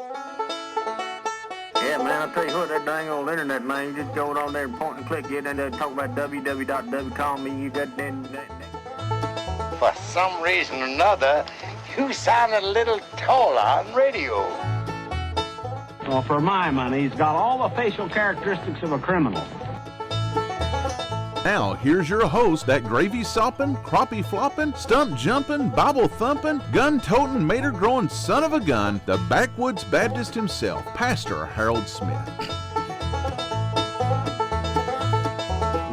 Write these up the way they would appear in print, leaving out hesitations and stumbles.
Yeah, man, I'll tell you what, that dang old internet, man, you just go on there and point and click it and talk about www. Call me, you got then. For some reason or another, you sound a little taller on radio. Well, for my money, he's got all the facial characteristics of a criminal. Now, here's your host, that gravy-sopping, crappie-flopping, stump-jumping, Bible-thumping, gun-toting, mater-growing son of a gun, the Backwoods Baptist himself, Pastor Harold Smith.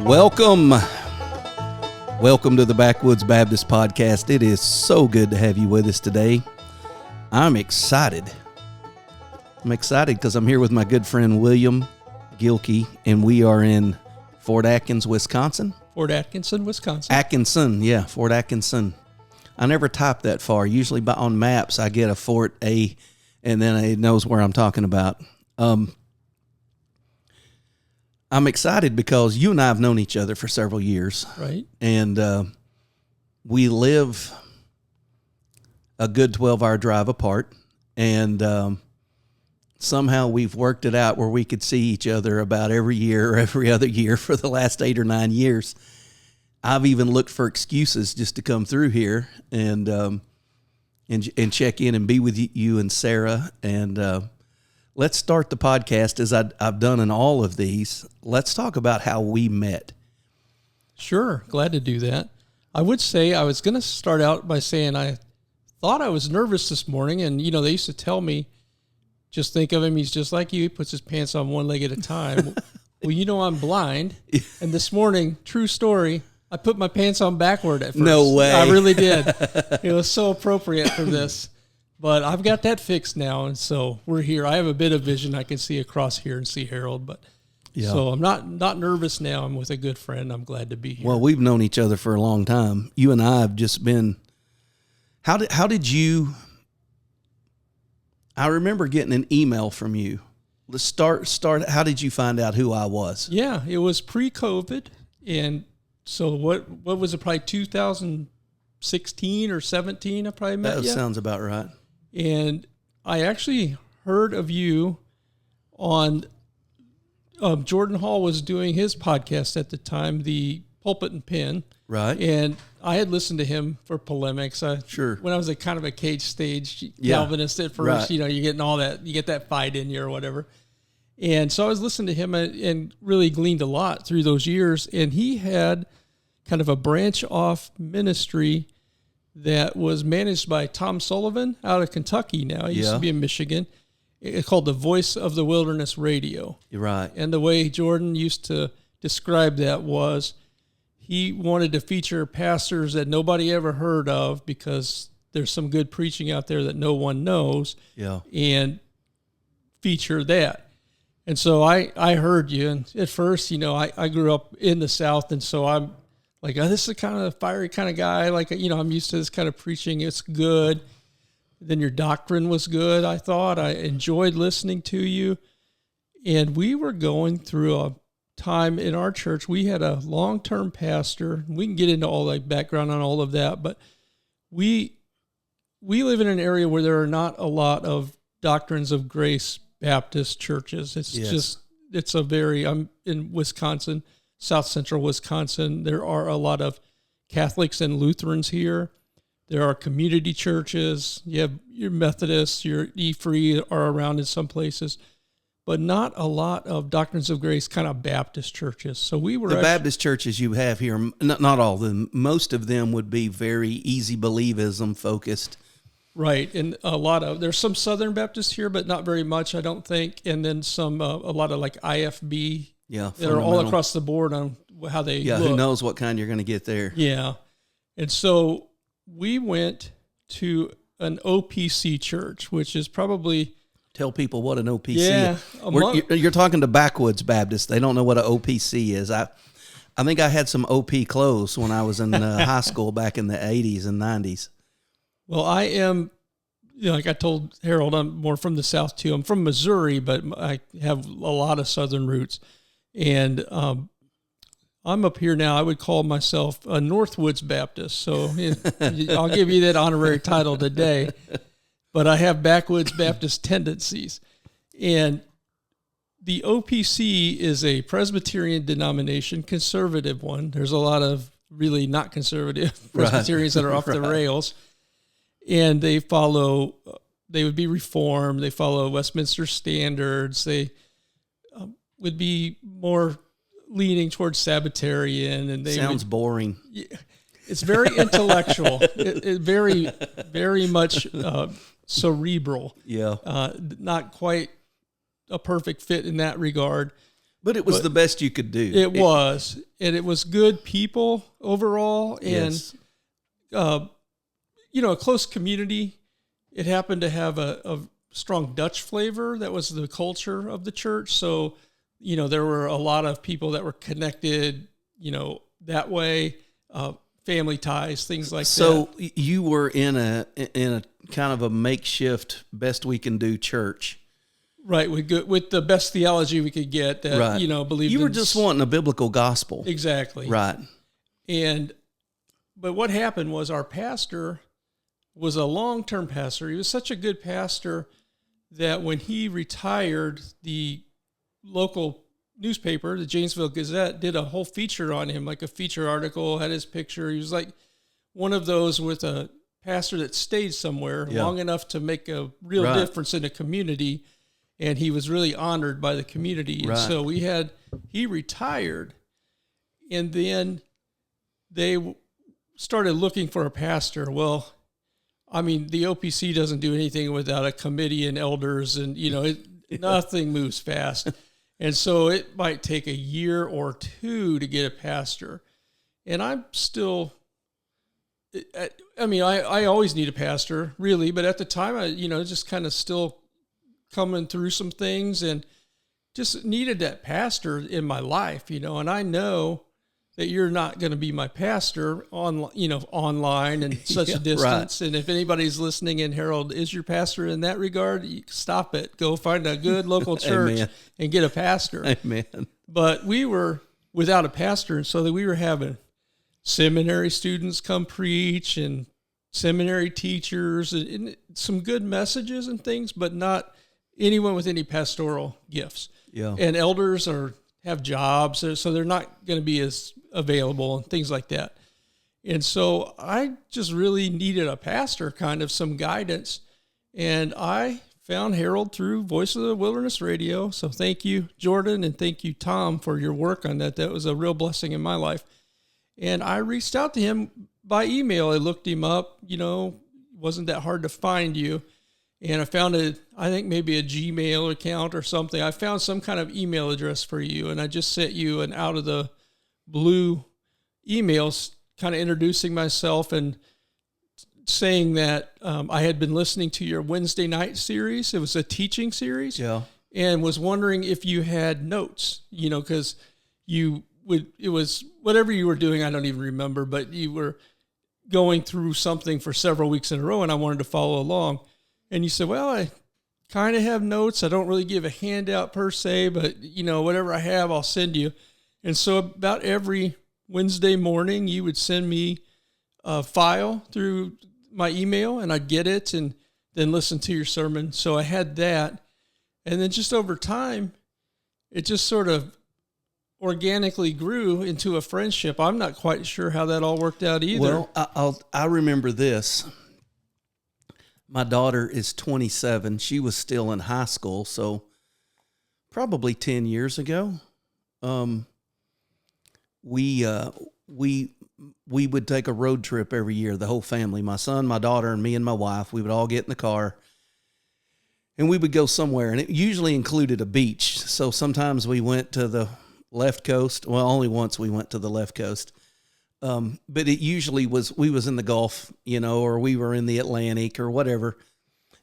Welcome to the Backwoods Baptist Podcast. It is so good to have you with us today. I'm excited because I'm here with my good friend William Guilkey, and we are in Fort Atkinson, Wisconsin. Fort Atkinson, Wisconsin. Fort Atkinson. I never type that far. Usually on maps, I get a Fort A, and then it knows where I'm talking about. I'm excited because you and I have known each other for several years. Right. And we live a good 12-hour drive apart, and somehow we've worked it out where we could see each other about every year or every other year for the last 8 or 9 years. I've even looked for excuses just to come through here and check in and be with you and Sarah. And let's start the podcast as I've done in all of these. Let's talk about how we met. Sure. Glad to do that. I would say I was going to start out by saying I thought I was nervous this morning. And, you know, they used to tell me, just think of him, he's just like you. He puts his pants on one leg at a time. Well, you know I'm blind. And this morning, true story, I put my pants on backward at first. No way. I really did. It was so appropriate for this. But I've got that fixed now, and so we're here. I have a bit of vision. I can see across here and see Harold. But so I'm not nervous now. I'm with a good friend. I'm glad to be here. Well, we've known each other for a long time. You and I have just been – how did you – I remember getting an email from you. Let's start. How did you find out who I was? Yeah, it was pre-COVID, and so what was it? Probably 2016 or 17. I probably met you. That sounds about right. And I actually heard of you on Jordan Hall was doing his podcast at the time, the Pulpit and Pen. Right. And I had listened to him for polemics. Sure. When I was kind of a cage stage Calvinist at first, right. You know, you're getting all that, you get that fight in you or whatever. And so I was listening to him and really gleaned a lot through those years. And he had kind of a branch off ministry that was managed by Tom Sullivan out of Kentucky now. He used to be in Michigan. It's called the Voice of the Wilderness Radio. You're right. And the way Jordan used to describe that was he wanted to feature pastors that nobody ever heard of because there's some good preaching out there that no one knows. Yeah. And feature that. And so I heard you. And at first, you know, I grew up in the South. And so I'm like, oh, this is kind of a fiery kind of guy. Like, you know, I'm used to this kind of preaching. It's good. Then your doctrine was good, I thought. I enjoyed listening to you. And we were going through a time in our church. We had a long-term pastor. We can get into all the background on all of that, but we live in an area where there are not a lot of Doctrines of Grace Baptist churches. It's I'm in Wisconsin, South Central Wisconsin. There are a lot of Catholics and Lutherans here. There are community churches. You have your Methodists, your E-Free are around in some places, but not a lot of Doctrines of Grace kind of Baptist churches. So we were Baptist churches you have here, not all of them, most of them would be very easy believism focused. Right, and there's some Southern Baptists here, but not very much, I don't think, and then some a lot of like IFB that are all across the board on how they look. Who knows what kind you're going to get there. Yeah, and so we went to an OPC church, which is probably... Tell people what an OPC is. You're talking to Backwoods Baptists. They don't know what an OPC is. I think I had some OP clothes when I was in high school back in the 80s and 90s. Well, I am, like I told Harold, I'm more from the South too. I'm from Missouri, but I have a lot of Southern roots. And I'm up here now. I would call myself a Northwoods Baptist. So I'll give you that honorary title today. but I have backwoods Baptist tendencies. And the OPC is a Presbyterian denomination, conservative one. There's a lot of really not conservative Presbyterians that are off the rails. And they would be Reformed. They follow Westminster standards. They would be more leaning towards Sabbatarian. And they sounds boring. It's very intellectual. It very, very much cerebral. Yeah. Not quite a perfect fit in that regard. But it was the best you could do. It was. And it was good people overall. And, yes. A close community. It happened to have a strong Dutch flavor. That was the culture of the church. So, there were a lot of people that were connected, that way, family ties, things like that. So you were in a kind of a makeshift best we can do church. Right, with the best theology we could get that, right. Believed you were just wanting a biblical gospel. Exactly. Right. But what happened was our pastor was a long-term pastor. He was such a good pastor that when he retired, the local newspaper, the Janesville Gazette, did a whole feature on him, like a feature article, had his picture. He was like one of those with a pastor that stayed somewhere long enough to make a real difference in a community. And he was really honored by the community. And so he retired, and then they started looking for a pastor. Well, I mean, the OPC doesn't do anything without a committee and elders, and, nothing moves fast. And so it might take a year or two to get a pastor. And I'm still, I always need a pastor, really. But at the time, I just kind of still coming through some things and just needed that pastor in my life, and I know that you're not going to be my pastor online and such a distance. Right. And if anybody's listening and Harold is your pastor in that regard, stop it. Go find a good local church and get a pastor. Amen. But we were without a pastor. And so that we were having seminary students come preach and seminary teachers and some good messages and things, but not anyone with any pastoral gifts. Yeah. And elders have jobs, so they're not going to be as available and things like that. And so I just really needed a pastor, kind of some guidance. And I found Harold through Voice of the Wilderness Radio. So thank you, Jordan, and thank you, Tom, for your work on that. That was a real blessing in my life. And I reached out to him by email. I looked him up, wasn't that hard to find you. And I found I think maybe a Gmail account or something. I found some kind of email address for you, and I just sent you an out of the blue email kind of introducing myself and saying that I had been listening to your Wednesday night series. It was a teaching series. Yeah. And was wondering if you had notes, because it was whatever you were doing, I don't even remember, but you were going through something for several weeks in a row, and I wanted to follow along. And you said, well, I kind of have notes. I don't really give a handout per se, but, whatever I have, I'll send you. And so about every Wednesday morning, you would send me a file through my email, and I'd get it and then listen to your sermon. So I had that. And then just over time, it just sort of organically grew into a friendship. I'm not quite sure how that all worked out either. Well, I remember this. My daughter is 27. She was still in high school, so probably 10 years ago. We would take a road trip every year, the whole family, my son, my daughter, and me and my wife. We would all get in the car, and we would go somewhere, and it usually included a beach. So sometimes we went to the left coast. Well, only once we went to the left coast. But it usually we was in the Gulf, or we were in the Atlantic or whatever.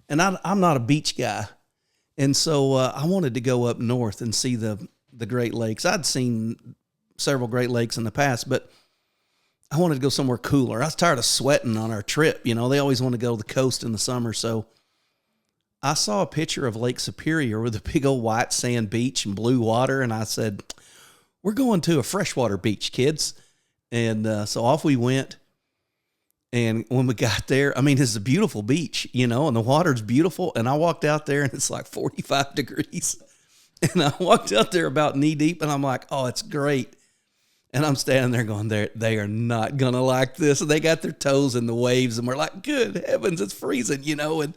And I'm not a beach guy. And so I wanted to go up north and see the Great Lakes. I'd seen several Great Lakes in the past, but I wanted to go somewhere cooler. I was tired of sweating on our trip. They always want to go to the coast in the summer. So I saw a picture of Lake Superior with a big old white sand beach and blue water. And I said, we're going to a freshwater beach, kids. And so off we went. And when we got there, I mean, it's a beautiful beach, you know, and the water's beautiful. And I walked out there and it's like 45 degrees. And I walked out there about knee deep and I'm like, oh, it's great. And I'm standing there going, they are not going to like this. And they got their toes in the waves and we're like, good heavens, it's freezing, you know. And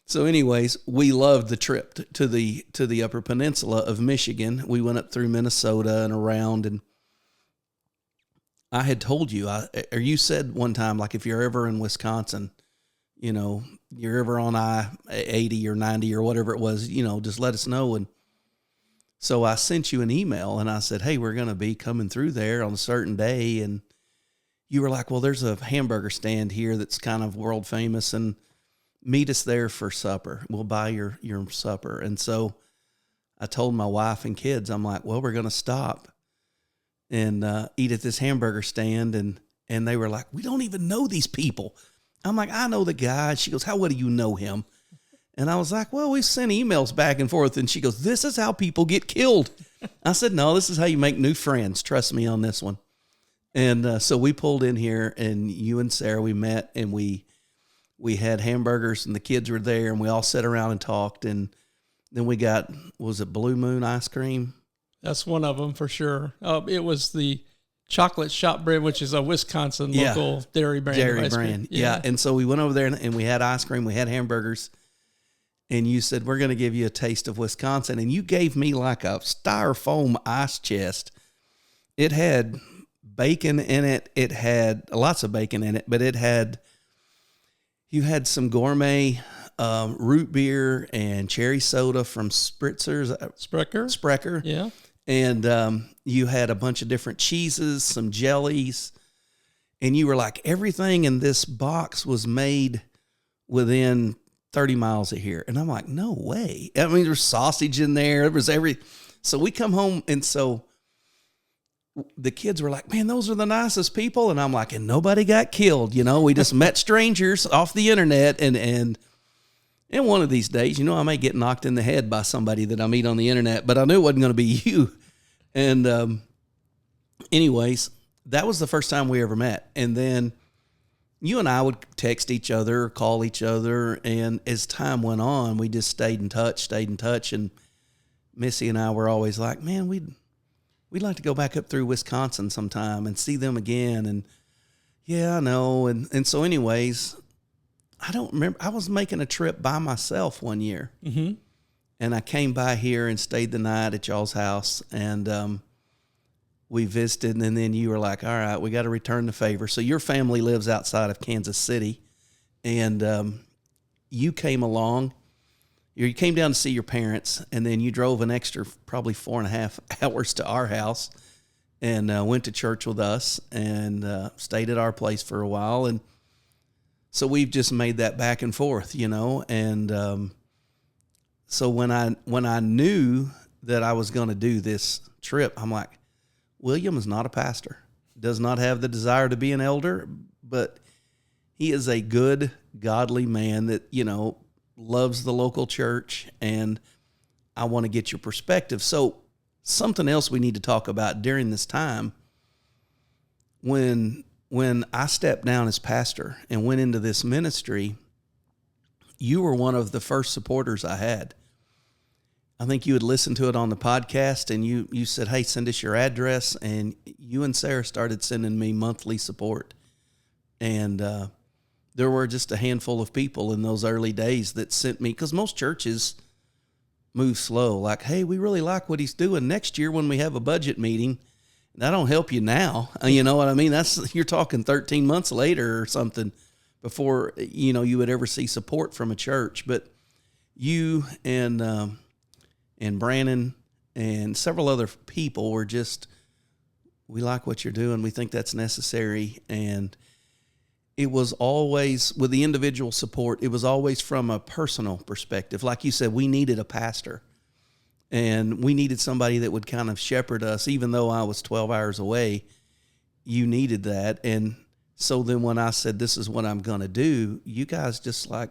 so anyways, we loved the trip to the Upper Peninsula of Michigan. We went up through Minnesota and around, and I had told you, or you said one time, like if you're ever in Wisconsin, you know, you're ever on I-80 or 90 or whatever it was, you know, just let us know. And so I sent you an email and I said, hey, we're going to be coming through there on a certain day. And you were like, well, there's a hamburger stand here that's kind of world famous, and meet us there for supper. We'll buy your supper. And so I told my wife and kids, I'm like, well, we're going to stop and eat at this hamburger stand. And they were like, we don't even know these people. I'm like, I know the guy. She goes, how well do you know him? And I was like, well, we've sent emails back and forth. And she goes, this is how people get killed. I said, no, this is how you make new friends. Trust me on this one. And so we pulled in here, and you and Sarah, we met, and we had hamburgers, and the kids were there, and we all sat around and talked. And then we got, was it Blue Moon ice cream? That's one of them for sure. It was the chocolate shop brand, which is a Wisconsin local dairy brand. Dairy brand. Yeah. And so we went over there and we had ice cream. We had hamburgers. And you said, we're going to give you a taste of Wisconsin. And you gave me like a styrofoam ice chest. It had bacon in it. It had lots of bacon in it, but you had some gourmet root beer and cherry soda from Sprecher. Yeah. And you had a bunch of different cheeses, some jellies, and you were like, everything in this box was made within 30 miles of here. And I'm like, no way. I mean, there's sausage in there. There was so we come home, and so the kids were like, man, those are the nicest people. And I'm like, and nobody got killed. You know, we just met strangers off the internet. And one of these days, you know, I may get knocked in the head by somebody that I meet on the internet, but I knew it wasn't going to be you. And anyways, that was the first time we ever met. And then you and I would text each other, call each other. And as time went on, we just stayed in touch. And Missy and I were always like, man, we'd like to go back up through Wisconsin sometime and see them again. And yeah, I know. And so anyways, I don't remember. I was making a trip by myself one year. Mm-hmm. And I came by here and stayed the night at y'all's house. And we visited. And then you were like, all right, we got to return the favor. So your family lives outside of Kansas City. And you came along. You came down to see your parents, and then you drove an extra probably 4.5 hours to our house and went to church with us and stayed at our place for a while. And so we've just made that back and forth, you know. And so when I knew that I was going to do this trip, I'm like, William is not a pastor, does not have the desire to be an elder, but he is a good, godly man that, you know, loves the local church, and I want to get your perspective. So something else we need to talk about during this time, when I stepped down as pastor and went into this ministry, you were one of the first supporters I had. I think you had listened to it on the podcast, and you said, hey, send us your address, and you and Sarah started sending me monthly support. And there were just a handful of people in those early days that sent me, because most churches move slow. Like, hey, we really like what he's doing. Next year when we have a budget meeting, that don't help you now. You know what I mean? You're talking 13 months later or something before, you know, you would ever see support from a church. But you and Brandon and several other people were just, we like what you're doing. We think that's necessary. And it was always, with the individual support, it was always from a personal perspective. Like you said, we needed a pastor, and we needed somebody that would kind of shepherd us. Even though I was 12 hours away, you needed that. And so then when I said, this is what I'm going to do, you guys just like,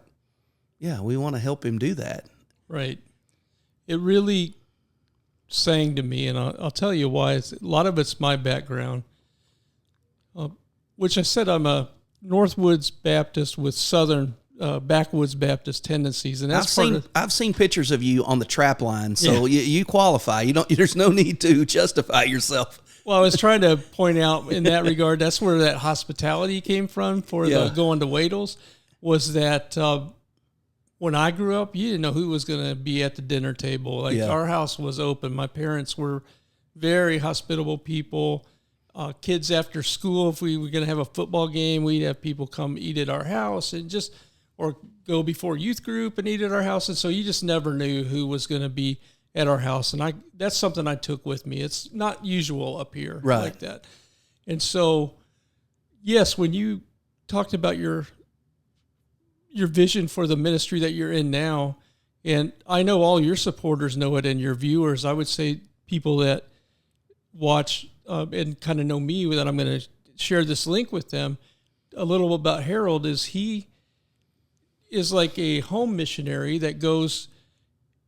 yeah, we want to help him do that. Right. It really sang to me, and I'll tell you why. A lot of it's my background, which I said I'm a Northwoods Baptist with Southern backwoods Baptist tendencies, and that's I've seen pictures of you on the trap line, so you qualify. You don't. There's no need to justify yourself. Well, I was trying to point out in that regard, that's where that hospitality came from for the going to Wadles, was that when I grew up, you didn't know who was going to be at the dinner table. Like our house was open. My parents were very hospitable people. Kids after school, if we were going to have a football game, we'd have people come eat at our house or go before youth group and eat at our house. And so you just never knew who was going to be at our house. And that's something I took with me. It's not usual up here like that. And so, yes, when you talked about your vision for the ministry that you're in now, and I know all your supporters know it and your viewers, I would say people that watch and kind of know me, that I'm going to share this link with them. A little about Harold is he is like a home missionary that goes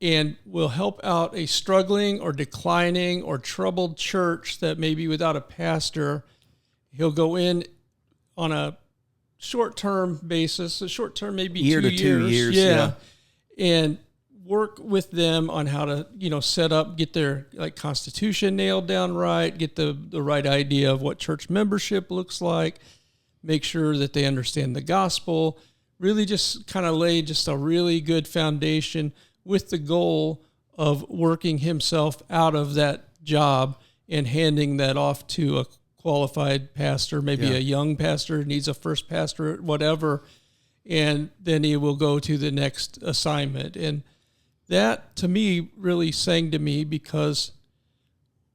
and will help out a struggling or declining or troubled church that may be without a pastor. He'll go in on a short-term basis, maybe year 2 to 2 years. Yeah. And work with them on how to, set up, get their constitution nailed down right, get the right idea of what church membership looks like, make sure that they understand the gospel, really just kind of lay just a really good foundation with the goal of working himself out of that job and handing that off to a qualified pastor, maybe a young pastor needs a first pastor, whatever, and then he will go to the next assignment. And that, to me, really sang to me because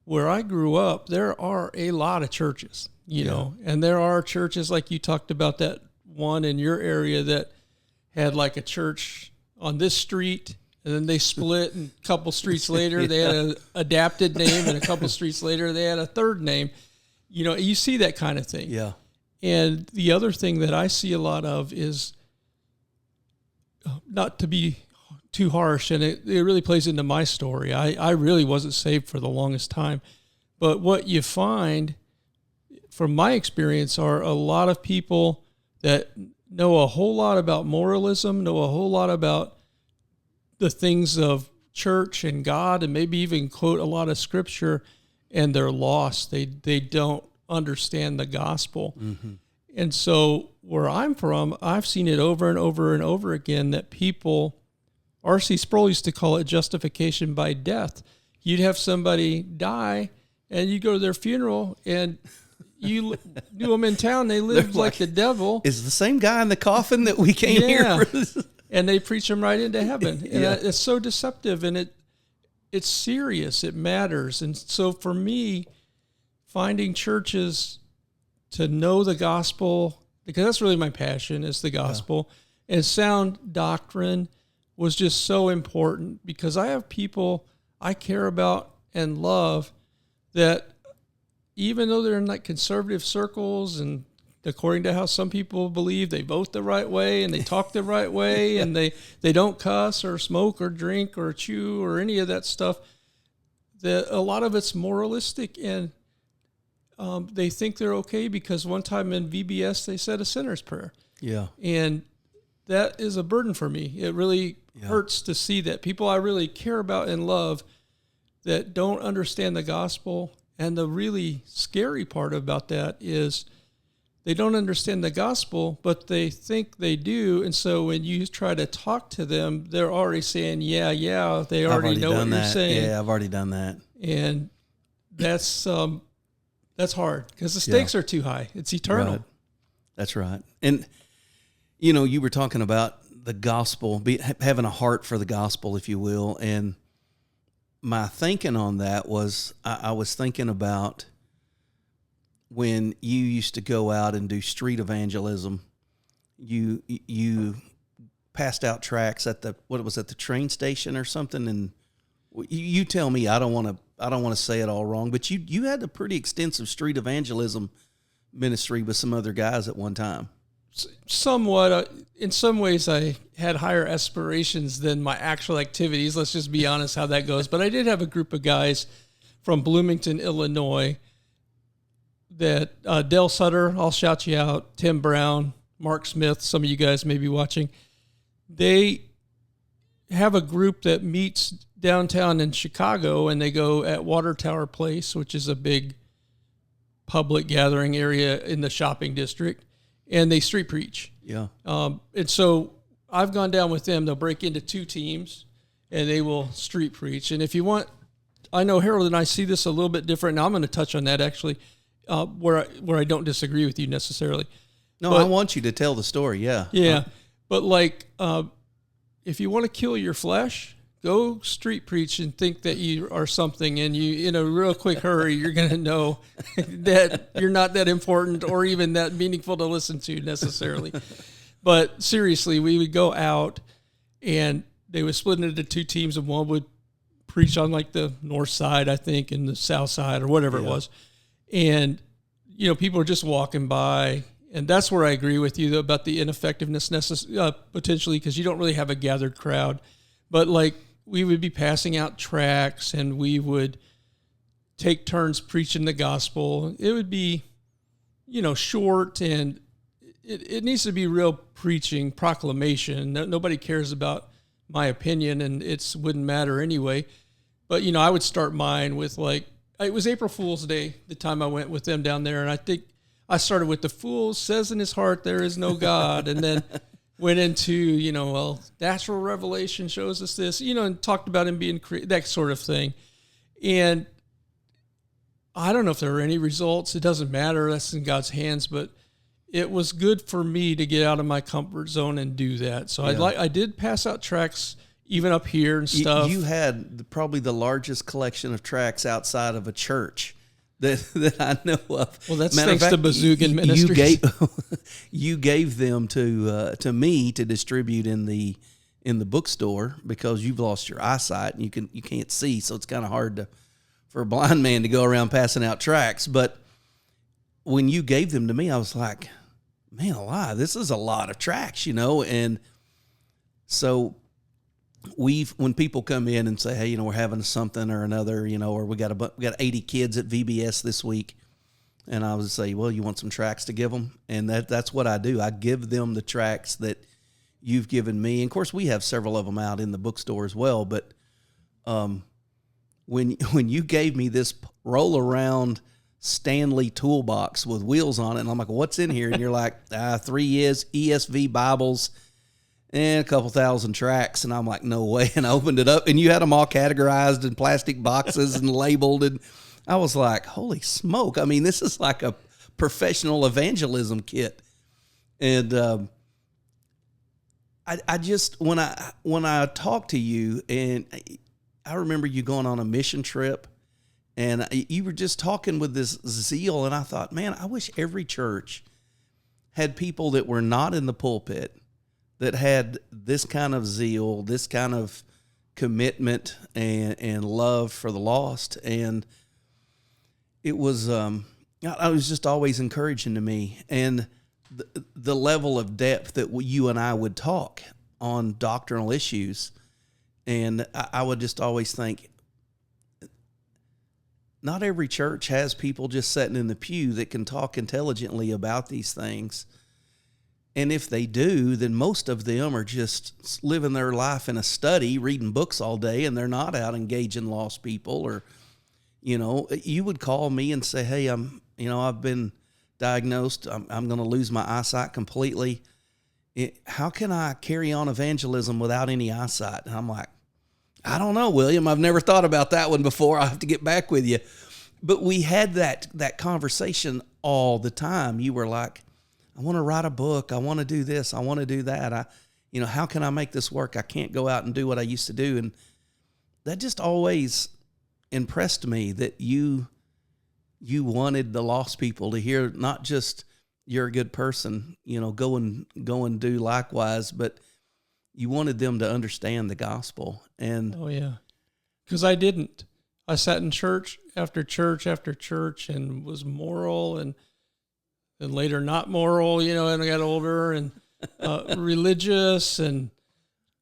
where I grew up, there are a lot of churches, you know, and there are churches like you talked about, that one in your area that had like a church on this street, and then they split, and a couple streets later they had an adapted name, and a couple streets later they had a third name. You see that kind of thing. Yeah. And the other thing that I see a lot of is, not to be too harsh, and it really plays into my story. I really wasn't saved for the longest time. But what you find, from my experience, are a lot of people that know a whole lot about moralism, know a whole lot about the things of church and God, and maybe even quote a lot of scripture, and they're lost. They don't understand the gospel. Mm-hmm. And so where I'm from, I've seen it over and over and over again that people, R.C. Sproul used to call it justification by death. You'd have somebody die, and you go to their funeral, and you knew them in town. They lived like the devil. Is the same guy in the coffin that we came here for? And they preach them right into heaven. And it's so deceptive, and it's serious. It matters. And so for me, finding churches to know the gospel, because that's really my passion, is the gospel, and sound doctrine was just so important, because I have people I care about and love that, even though they're in like conservative circles, and according to how some people believe, they vote the right way and they talk the right way, and they don't cuss or smoke or drink or chew or any of that stuff, that a lot of it's moralistic, and they think they're okay because one time in VBS they said a sinner's prayer. Yeah. And that is a burden for me. It really hurts to see that people I really care about and love that don't understand the gospel. And the really scary part about that is they don't understand the gospel, but they think they do. And so when you try to talk to them, they're already saying, they already know what you're saying. Yeah, I've already done that. And that's hard, because the stakes are too high. It's eternal. Right. That's right. And, you were talking about the gospel, having a heart for the gospel, if you will. And my thinking on that was, I was thinking about when you used to go out and do street evangelism. You passed out tracts at the train station or something, and you tell me, I don't want to say it all wrong, but you had a pretty extensive street evangelism ministry with some other guys at one time. Somewhat. In some ways, I had higher aspirations than my actual activities. Let's just be honest how that goes. But I did have a group of guys from Bloomington, Illinois, that Dale Sutter, I'll shout you out, Tim Brown, Mark Smith, some of you guys may be watching. They have a group that meets downtown in Chicago, and they go at Water Tower Place, which is a big public gathering area in the shopping district, and they street preach. Yeah. And so I've gone down with them. They'll break into 2 teams, and they will street preach. And if you want, I know Harold and I see this a little bit different. Now I'm going to touch on that actually, where I don't disagree with you necessarily. No, but I want you to tell the story. Yeah. Yeah. But like, if you want to kill your flesh, go street preach and think that you are something, and you, in a real quick hurry, you're going to know that you're not that important or even that meaningful to listen to necessarily. But seriously, we would go out, and they would split into 2 teams, and one would preach on like the north side, I think, and the south side or whatever it was. And, you know, people are just walking by. And that's where I agree with you about the ineffectiveness potentially, because you don't really have a gathered crowd. But like, we would be passing out tracts, and we would take turns preaching the gospel. It would be, you know, short, and it needs to be real preaching, proclamation. Nobody cares about my opinion, and it wouldn't matter anyway. But, you know, I would start mine with like, it was April Fool's Day, the time I went with them down there. And I think I started with the fool says in his heart, there is no God. And then went into, you know, well, natural revelation shows us this, you know, and talked about him being that sort of thing. And I don't know if there were any results. It doesn't matter. That's in God's hands. But it was good for me to get out of my comfort zone and do that. So I did pass out tracts even up here and stuff. You had probably the largest collection of tracts outside of a church that I know of. Well, that's thanks to Bazoogan Ministries. You gave them to me to distribute in the bookstore, because you've lost your eyesight and you can't see, so it's kind of hard for a blind man to go around passing out tracts. But when you gave them to me, I was like, man alive, this is a lot of tracts, you know. And so when people come in and say, hey, you know, we're having something or another, you know, or we got 80 kids at VBS this week, and I would say, well, you want some tracts to give them? And that's what I do. I give them the tracts that you've given me. And of course, we have several of them out in the bookstore as well. But when you gave me this roll around Stanley toolbox with wheels on it, and I'm like, what's in here? And you're like, 3 ESV Bibles and a couple thousand tracts. And I'm like, no way. And I opened it up, and you had them all categorized in plastic boxes and labeled. And I was like, holy smoke. I mean, this is like a professional evangelism kit. And I just, when I talked to you, and I remember you going on a mission trip, and you were just talking with this zeal, and I thought, man, I wish every church had people that were not in the pulpit that had this kind of zeal, this kind of commitment and love for the lost. And it was just always encouraging to me. And the level of depth that you and I would talk on doctrinal issues. And I would just always think, not every church has people just sitting in the pew that can talk intelligently about these things. And if they do, then most of them are just living their life in a study, reading books all day, and they're not out engaging lost people. Or, you know, you would call me and say, hey, I've been diagnosed. I'm going to lose my eyesight completely. How can I carry on evangelism without any eyesight? And I'm like, I don't know, William. I've never thought about that one before. I'll have to get back with you. But we had that conversation all the time. You were like, I want to write a book. I want to do this. I want to do that. How can I make this work? I can't go out and do what I used to do. And that just always impressed me, that you wanted the lost people to hear not just you're a good person, go and do likewise, but you wanted them to understand the gospel. And oh yeah, because I didn't. I sat in church after church after church and was moral and later not moral, and I got older and religious and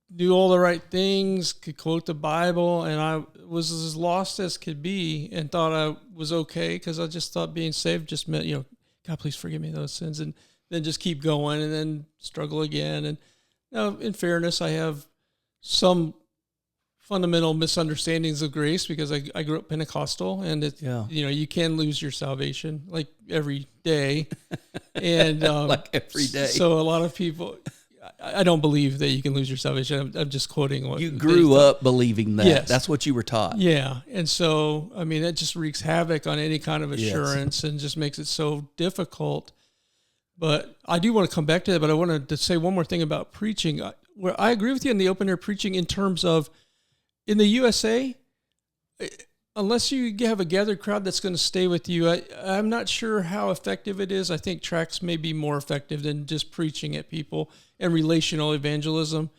knew all the right things, could quote the Bible, and I was as lost as could be and thought I was okay because I just thought being saved just meant, God, please forgive me those sins, and then just keep going and then struggle again. And now, in fairness, I have some fundamental misunderstandings of grace because I grew up Pentecostal, and you can lose your salvation like every day, and like every day. So a lot of people, I don't believe that you can lose your salvation. I'm just quoting what you grew up believing that. Yes. That's what you were taught. Yeah, and so that just wreaks havoc on any kind of assurance and just makes it so difficult. But I do want to come back to that. But I wanted to say one more thing about preaching. Where I agree with you in the open air preaching in terms of in the USA, unless you have a gathered crowd that's going to stay with you, I'm not sure how effective it is. I think tracts may be more effective than just preaching at people and relational evangelism.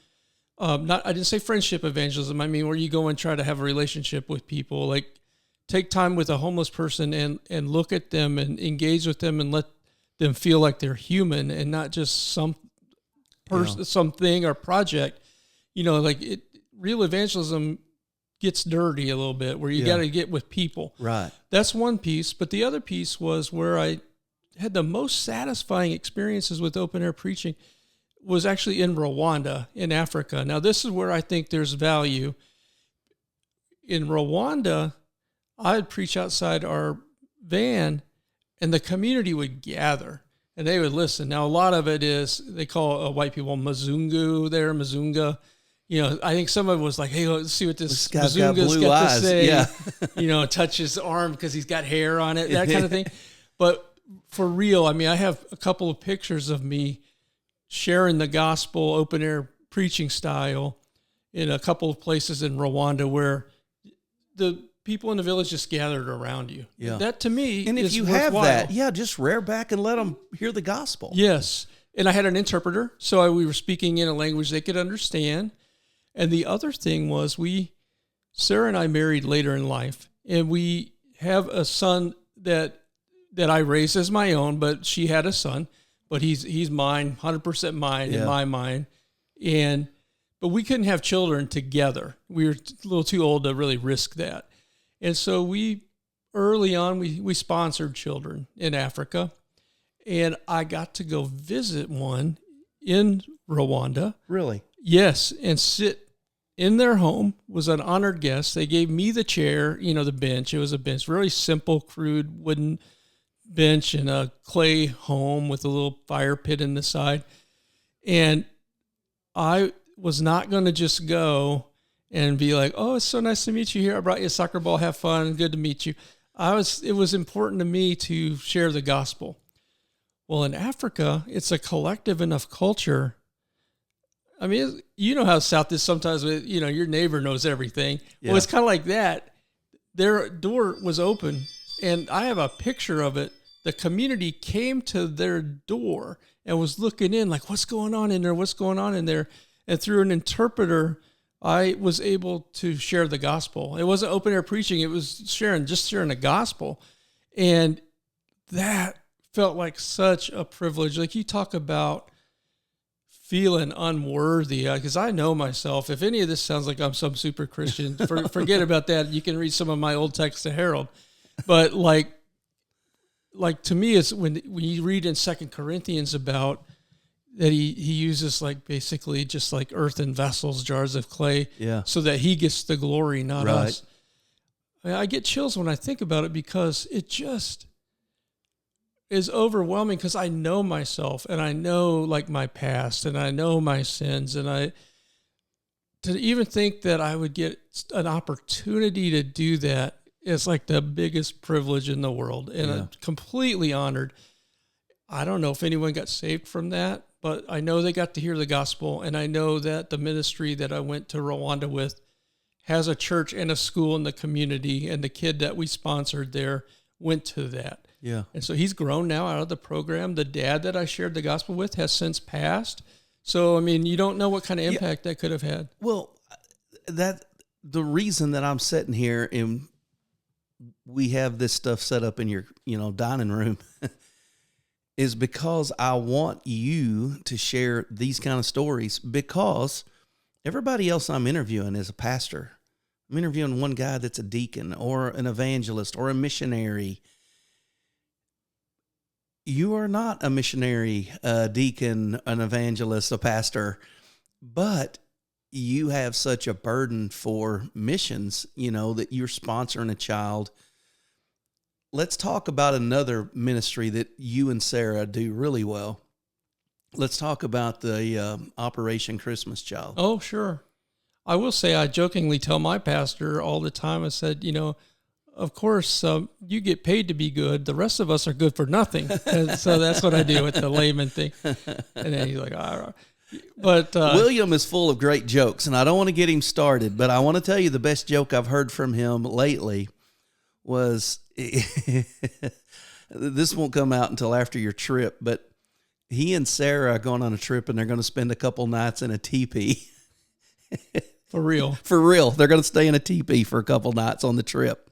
I didn't say friendship evangelism. I mean, where you go and try to have a relationship with people, like take time with a homeless person and look at them and engage with them and let them feel like they're human and not just some person, something or project. Real evangelism gets dirty a little bit where you got to get with people. Right. That's one piece. But the other piece was where I had the most satisfying experiences with open air preaching was actually in Rwanda, in Africa. Now, this is where I think there's value. In Rwanda, I'd preach outside our van, and the community would gather, and they would listen. Now, a lot of it is, they call white people Mazunga. I think some of it was like, hey, let's see what this Mazunga's got to say. Yeah. Touch his arm because he's got hair on it, that kind of thing. But for real, I have a couple of pictures of me sharing the gospel, open air preaching style in a couple of places in Rwanda where the people in the village just gathered around you. Yeah. That to me and if is you worthwhile. have that, just rear back and let them hear the gospel. Yes. And I had an interpreter, so we were speaking in a language they could understand. And the other thing was Sarah and I married later in life, and we have a son that I raised as my own, but she had a son, but he's mine, 100% mine in my mind. But we couldn't have children together. We were a little too old to really risk that. And so early on, we sponsored children in Africa, and I got to go visit one in Rwanda. Really? Yes, and sit in their home, was an honored guest. They gave me the chair, the bench. It was a bench, really simple, crude wooden bench in a clay home with a little fire pit in the side. And I was not going to just go and be like, oh, it's so nice to meet you here. I brought you a soccer ball. Have fun. Good to meet you. It was important to me to share the gospel. Well, in Africa, it's a collective enough culture. How South is sometimes with, your neighbor knows everything. Yeah. Well, it's kind of like that. Their door was open, and I have a picture of it. The community came to their door and was looking in like, what's going on in there? What's going on in there? And through an interpreter, I was able to share the gospel. It wasn't open air preaching. It was sharing the gospel. And that felt like such a privilege. Like you talk about feeling unworthy, because I know myself. If any of this sounds like I'm some super Christian, forget about that. You can read some of my old texts to Harold. But like to me, it's when you read in 2 Corinthians about that he uses like basically just like earthen vessels, jars of clay, so that he gets the glory, not us. I get chills when I think about it because it just is overwhelming because I know myself and I know like my past and I know my sins, and to even think that I would get an opportunity to do that is like the biggest privilege in the world, and I'm completely honored. I don't know if anyone got saved from that, but I know they got to hear the gospel, and I know that the ministry that I went to Rwanda with has a church and a school in the community, and the kid that we sponsored there went to that. Yeah. And so he's grown now out of the program. The dad that I shared the gospel with has since passed. So, you don't know what kind of impact that could have had. Well, the reason that I'm sitting here and we have this stuff set up in your, dining room is because I want you to share these kind of stories, because everybody else I'm interviewing is a pastor. I'm interviewing one guy that's a deacon or an evangelist or a missionary. You are not a missionary, a deacon, an evangelist, a pastor, but you have such a burden for missions, that you're sponsoring a child. Let's talk about another ministry that you and Sarah do really well. Let's talk about the Operation Christmas Child. Oh, sure. I will say I jokingly tell my pastor all the time, I said, of course, you get paid to be good. The rest of us are good for nothing. And so that's what I do with the layman thing. And then he's like, all right. But William is full of great jokes, and I don't want to get him started, but I want to tell you the best joke I've heard from him lately was, this won't come out until after your trip, but he and Sarah are going on a trip, and they're going to spend a couple nights in a teepee. For real. For real. They're going to stay in a teepee for a couple nights on the trip.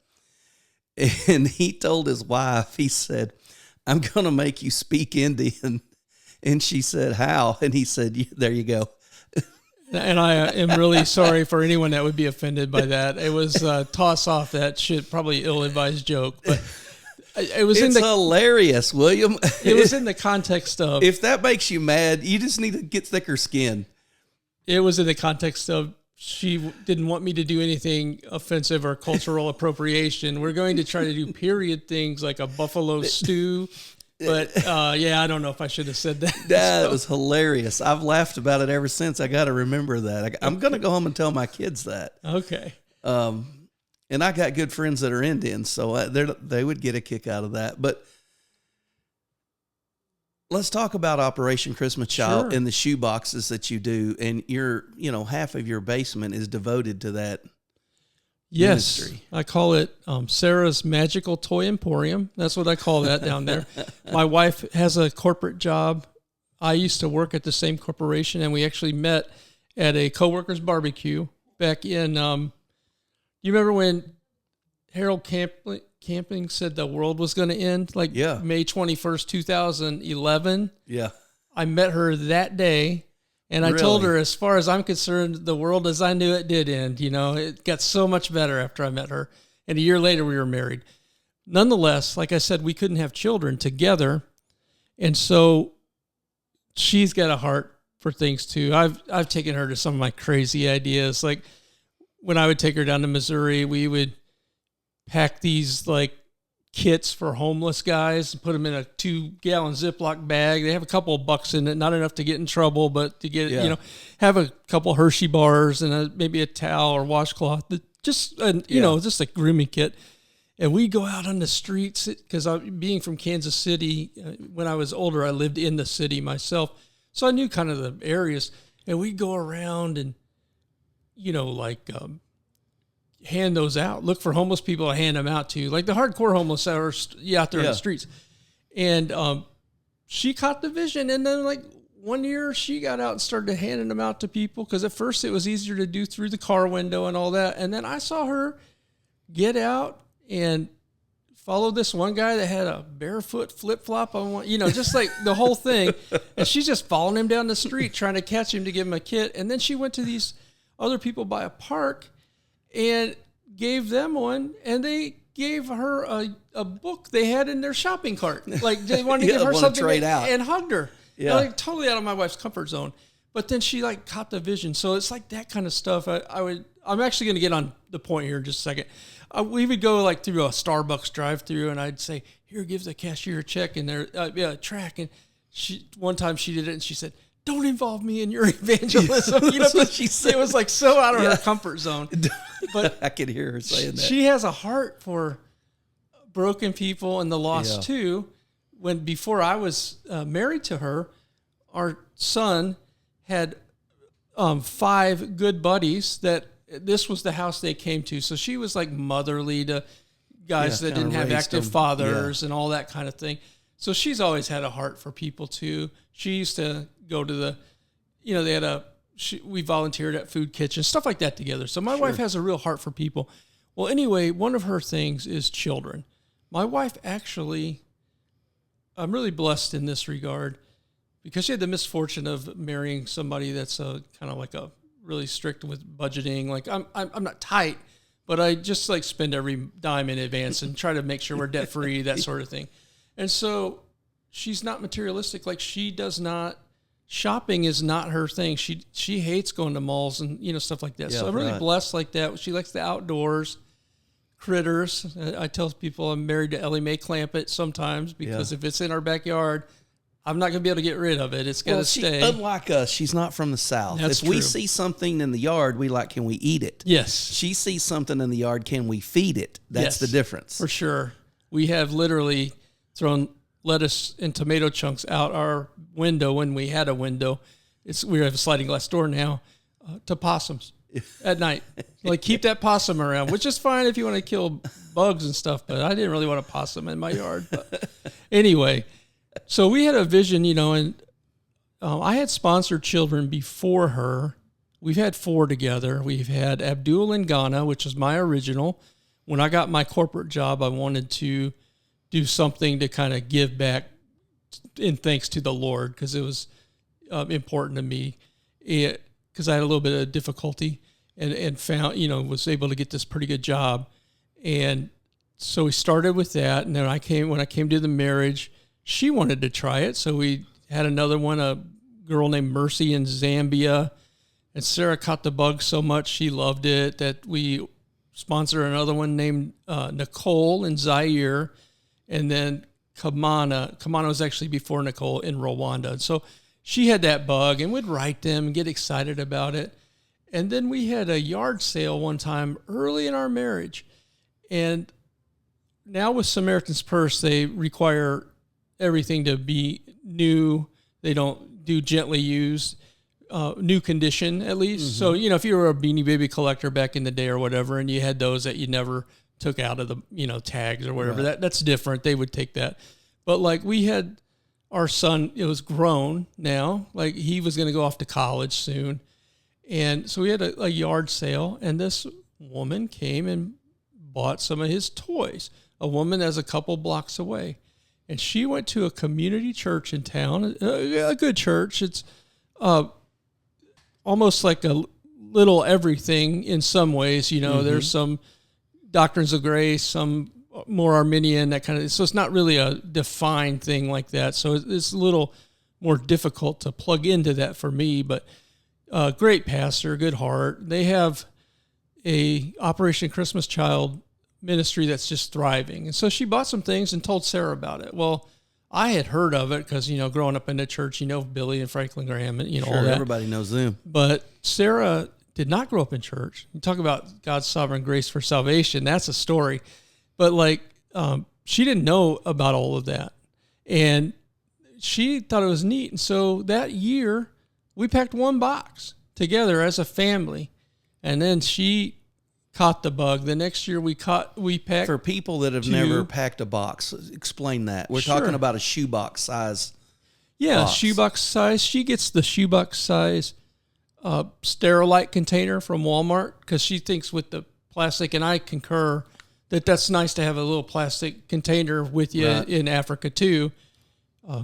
And he told his wife, he said, I'm going to make you speak Indian. And she said, how? And he said, there you go. And I am really sorry for anyone that would be offended by that. It was toss off that shit, probably ill-advised joke. But it's hilarious, William. It was in the context of... If that makes you mad, you just need to get thicker skin. It was in the context of she didn't want me to do anything offensive or cultural appropriation. We're going to try to do period things like a buffalo stew. But, I don't know if I should have said that. That was hilarious. I've laughed about it ever since. I got to remember that. I'm going to go home and tell my kids that. Okay. And I got good friends that are Indians, so they would get a kick out of that. But let's talk about Operation Christmas Child and the shoe boxes that you do. And half of your basement is devoted to that. Yes, ministry. I call it Sarah's Magical Toy Emporium. That's what I call that down there. My wife has a corporate job. I used to work at the same corporation, and we actually met at a coworker's barbecue back in, you remember when Harold Camping said the world was going to end? May 21st, 2011. Yeah. I met her that day. And I told her, as far as I'm concerned, the world as I knew it did end. It got so much better after I met her. And a year later, we were married. Nonetheless, like I said, we couldn't have children together. And so she's got a heart for things too. I've taken her to some of my crazy ideas. Like when I would take her down to Missouri, we would pack these kits for homeless guys and put them in a 2-gallon Ziploc bag. They have a couple of bucks in it, not enough to get in trouble, but to get, have a couple Hershey bars and maybe a towel or washcloth, just a grooming kit. And we go out on the streets because being from Kansas City, when I was older, I lived in the city myself. So I knew kind of the areas, and we'd go around and, hand those out, look for homeless people to hand them out to, like the hardcore homeless that are out there in the streets. And she caught the vision. And then one year she got out and started handing them out to people, because at first it was easier to do through the car window and all that. And then I saw her get and follow this one guy that had a barefoot flip-flop on one, just like the whole thing. And she's just following him down the street trying to catch him to give him a kit. And then she went to these other people by a park and gave them one, and they gave her a book they had in their shopping cart. Like they wanted to give her something trade out. And hugged her. Yeah. Totally out of my wife's comfort zone. But then she caught the vision. So it's like that kind of stuff. I'm actually going to get on the point here in just a second. We would go through a Starbucks drive-through, and I'd say, "Here, give the cashier a check," and there, track. And one time she did it, and she said, "Don't involve me in your evangelism." That's what she said. It was so out of her comfort zone. But I could hear her saying that. She has a heart for broken people and the lost too. Before I was married to her, our son had 5 good buddies that this was the house they came to. So she was motherly to guys that didn't have active fathers and all that kind of thing. So she's always had a heart for people too. She used to go to they had we volunteered at food kitchens, stuff like that together. So my wife has a real heart for people. Well, anyway, one of her things is children. My wife actually, I'm really blessed in this regard, because she had the misfortune of marrying somebody that's kind of like a really strict with budgeting. Like I'm not tight, but I just like spend every dime in advance and try to make sure we're debt free, that sort of thing. And so she's not materialistic. Like she does not, shopping is not her thing. She hates going to malls and, stuff like that. Yeah, so I'm really right. blessed like that. She likes the outdoors, critters. I tell people I'm married to Ellie Mae Clampett sometimes because if it's in our backyard, I'm not going to be able to get rid of it. It's got to stay. Unlike us, she's not from the South. That's if we true. see something in the yard, we like, can we eat it? Yes. She sees something in the yard, can we feed it? That's the difference. For sure. We have literally thrown lettuce and tomato chunks out our window when we had a window. We have a sliding glass door now to possums at night. Like keep that possum around, which is fine if you want to kill bugs and stuff, but I didn't really want a possum in my yard. But anyway, so we had a vision, and I had sponsored children before her. We've had 4 together. We've had Abdul in Ghana, which is my original. When I got my corporate job, I wanted to do something to kind of give back in thanks to the Lord, because it was important to me, because I had a little bit of difficulty and found, was able to get this pretty good job. And so we started with that. And then when I came to the marriage, she wanted to try it. So we had another one, a girl named Mercy in Zambia. And Sarah caught the bug so much she loved it that we sponsored another one named Nicole in Zaire. And then Kamana was actually before Nicole in Rwanda. And so she had that bug and would write them and get excited about it. And then we had a yard sale one time early in our marriage. And now with Samaritan's Purse, they require everything to be new. They don't do gently used, new condition at least. Mm-hmm. So, if you were a Beanie Baby collector back in the day or whatever, and you had those that you never took out of the, tags or whatever, right. that's different. They would take that. But like we had our son, it was grown now, like he was going to go off to college soon. And so we had a yard sale, and this woman came and bought some of his toys, a woman that's a couple blocks away. And she went to a community church in town, a good church. It's almost like a little everything in some ways. There's some doctrines of grace, some more Arminian, that kind of. So it's not really a defined thing like that. So it's a little more difficult to plug into that for me. But great pastor, good heart. They have a Operation Christmas Child ministry that's just thriving. And so she bought some things and told Sarah about it. Well, I had heard of it because, growing up in the church, Billy and Franklin Graham and, sure, all that. Everybody knows them. But Sarah did not grow up in church. You talk about God's sovereign grace for salvation. That's a story. But she didn't know about all of that. And she thought it was neat. And so that year we packed one box together as a family. And then she caught the bug. The next year we packed. For people that have never packed a box, explain that. We're talking about a shoebox size. Yeah, box. Shoebox size. She gets the shoebox size Sterilite container from Walmart because she thinks with the plastic, and I concur that's nice to have a little plastic container with you in Africa too.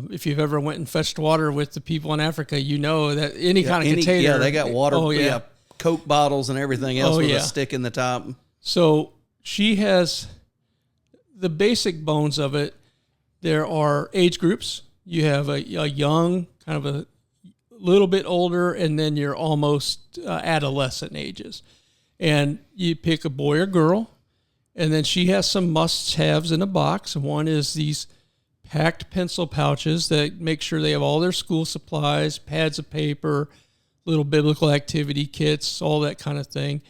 If you've ever went and fetched water with the people in Africa, that any kind of container. Yeah, they got water. Oh, yeah. Coke bottles and everything else with a stick in the top. So she has the basic bones of it. There are age groups. You have a young, kind of a little bit older, and then you're almost adolescent ages. And you pick a boy or girl, and then she has some must-haves in a box. One is these packed pencil pouches that make sure they have all their school supplies, pads of paper, little biblical activity kits, all that kind of thing.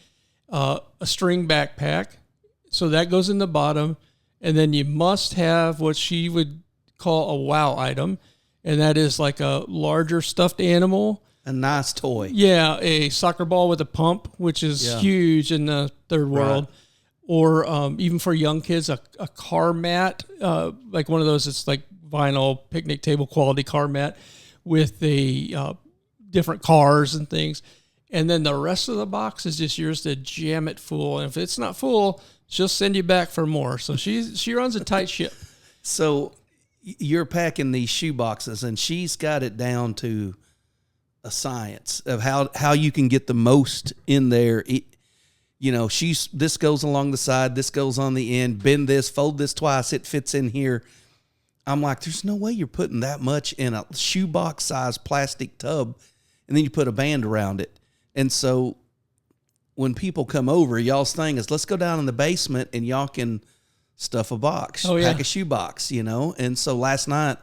A string backpack. So that goes in the bottom. And then you must have what she would call a wow item. And that is like a larger stuffed animal. A nice toy. Yeah, a soccer ball with a pump, which is huge in the third world. Or even for young kids, a car mat, like one of those that's like vinyl picnic table quality car mat with the different cars and things. And then the rest of the box is just yours to jam it full. And if it's not full, she'll send you back for more. So she runs a tight ship. So you're packing these shoe boxes, and she's got it down to a science of how you can get the most in there. This goes along the side, this goes on the end, bend this, fold this twice, it fits in here. I'm like, there's no way you're putting that much in a shoebox size plastic tub, and then you put a band around it. And so when people come over, y'all's thing is, let's go down in the basement and y'all can stuff a box, pack a shoebox, And so last night,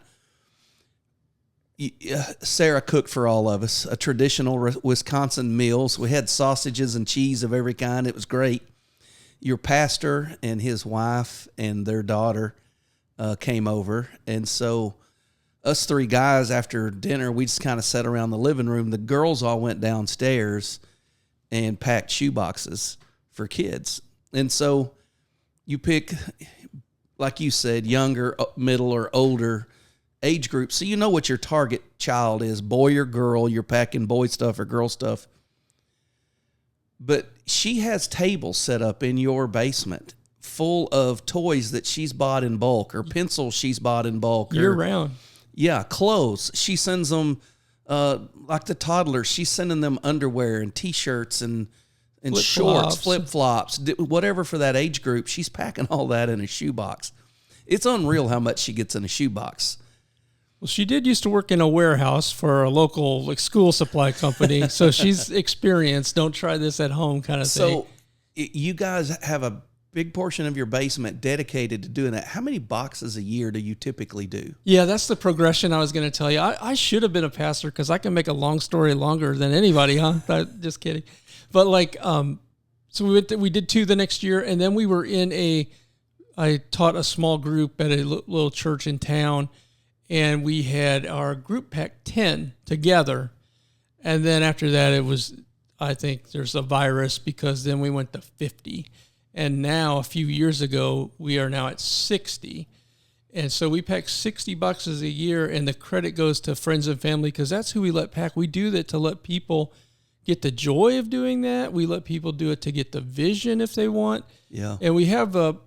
Sarah cooked for all of us a traditional Wisconsin meals. We had sausages and cheese of every kind. It was great. Your pastor and his wife and their daughter came over. And so us three guys, after dinner, we just kind of sat around the living room. The girls all went downstairs and packed shoeboxes for kids. And so you pick, like you said, younger, middle, or older age group. So you know what your target child is, boy or girl. You're packing boy stuff or girl stuff. But she has tables set up in your basement full of toys that she's bought in bulk, or pencils she's bought in bulk. Year round. Yeah, clothes. She sends them, like the toddlers, she's sending them underwear and T-shirts and shorts, flip-flops, whatever for that age group. She's packing all that in a shoebox. It's unreal how much she gets in a shoebox. Well, she did used to work in a warehouse for a local school supply company, so she's experienced. Don't try this at home kind of thing. So you guys have a big portion of your basement dedicated to doing that. How many boxes a year do you typically do? Yeah, that's the progression I was going to tell you. I should have been a pastor because I can make a long story longer than anybody, huh? Just kidding. But so we did 2 the next year, and then we were I taught a small group at a little church in town. And we had our group pack 10 together. And then after that, I think there's a virus, because then we went to 50. And now, a few years ago, we are now at 60. And so we pack 60 boxes a year, and the credit goes to friends and family, because that's who we let pack. We do that to let people get the joy of doing that. We let people do it to get the vision if they want. Yeah. And we have a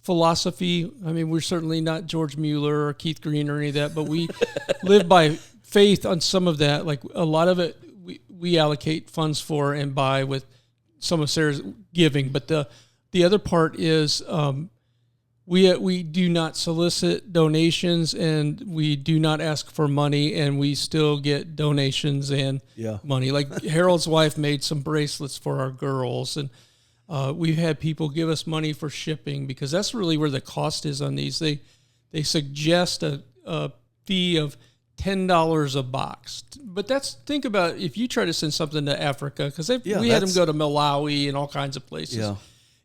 philosophy. I mean, we're certainly not George Mueller or Keith Green or any of that, but we live by faith on some of that. Like a lot of it, we allocate funds for and buy with some of Sarah's giving. But the other part is we do not solicit donations, and we do not ask for money, and we still get donations and money. Like Harold's wife made some bracelets for our girls, and we've had people give us money for shipping, because that's really where the cost is on these. They suggest a fee of $10 a box. But think about if you try to send something to Africa, because we had them go to Malawi and all kinds of places. Yeah.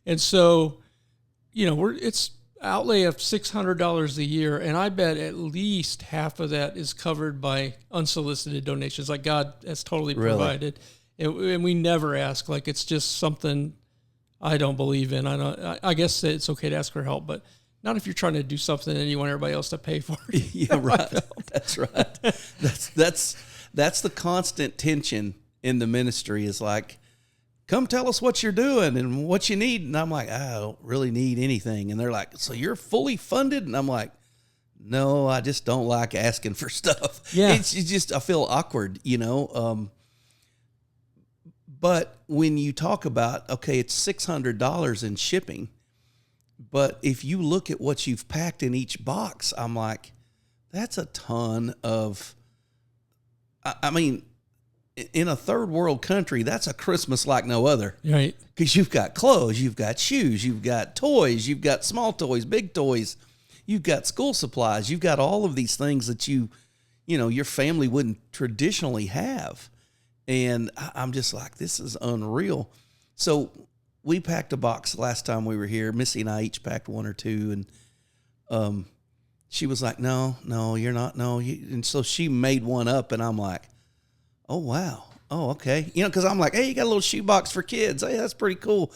And so, it's outlay of $600 a year, and I bet at least half of that is covered by unsolicited donations. Like God has totally provided. And we never ask. Like it's just something I don't believe in. I guess it's okay to ask for help, but not if you're trying to do something and you want everybody else to pay for it. Yeah, right. That's right. That's the constant tension in the ministry, is like, come tell us what you're doing and what you need. And I'm like, I don't really need anything. And they're like, so you're fully funded? And I'm like, no, I just don't like asking for stuff. Yeah. It's just, I feel awkward, But when you talk about, okay, it's $600 in shipping, but if you look at what you've packed in each box, I'm like, that's a ton of, I mean, in a third world country, that's a Christmas like no other. Right. Because you've got clothes, you've got shoes, you've got toys, you've got small toys, big toys, you've got school supplies, you've got all of these things that your family wouldn't traditionally have. And I'm just like, this is unreal. So we packed a box last time we were here. Missy and I each packed 1 or 2. And she was like, no, you're not. No. And so she made one up. And I'm like, oh, wow. Oh, okay. Because I'm like, hey, you got a little shoebox for kids. Hey, that's pretty cool.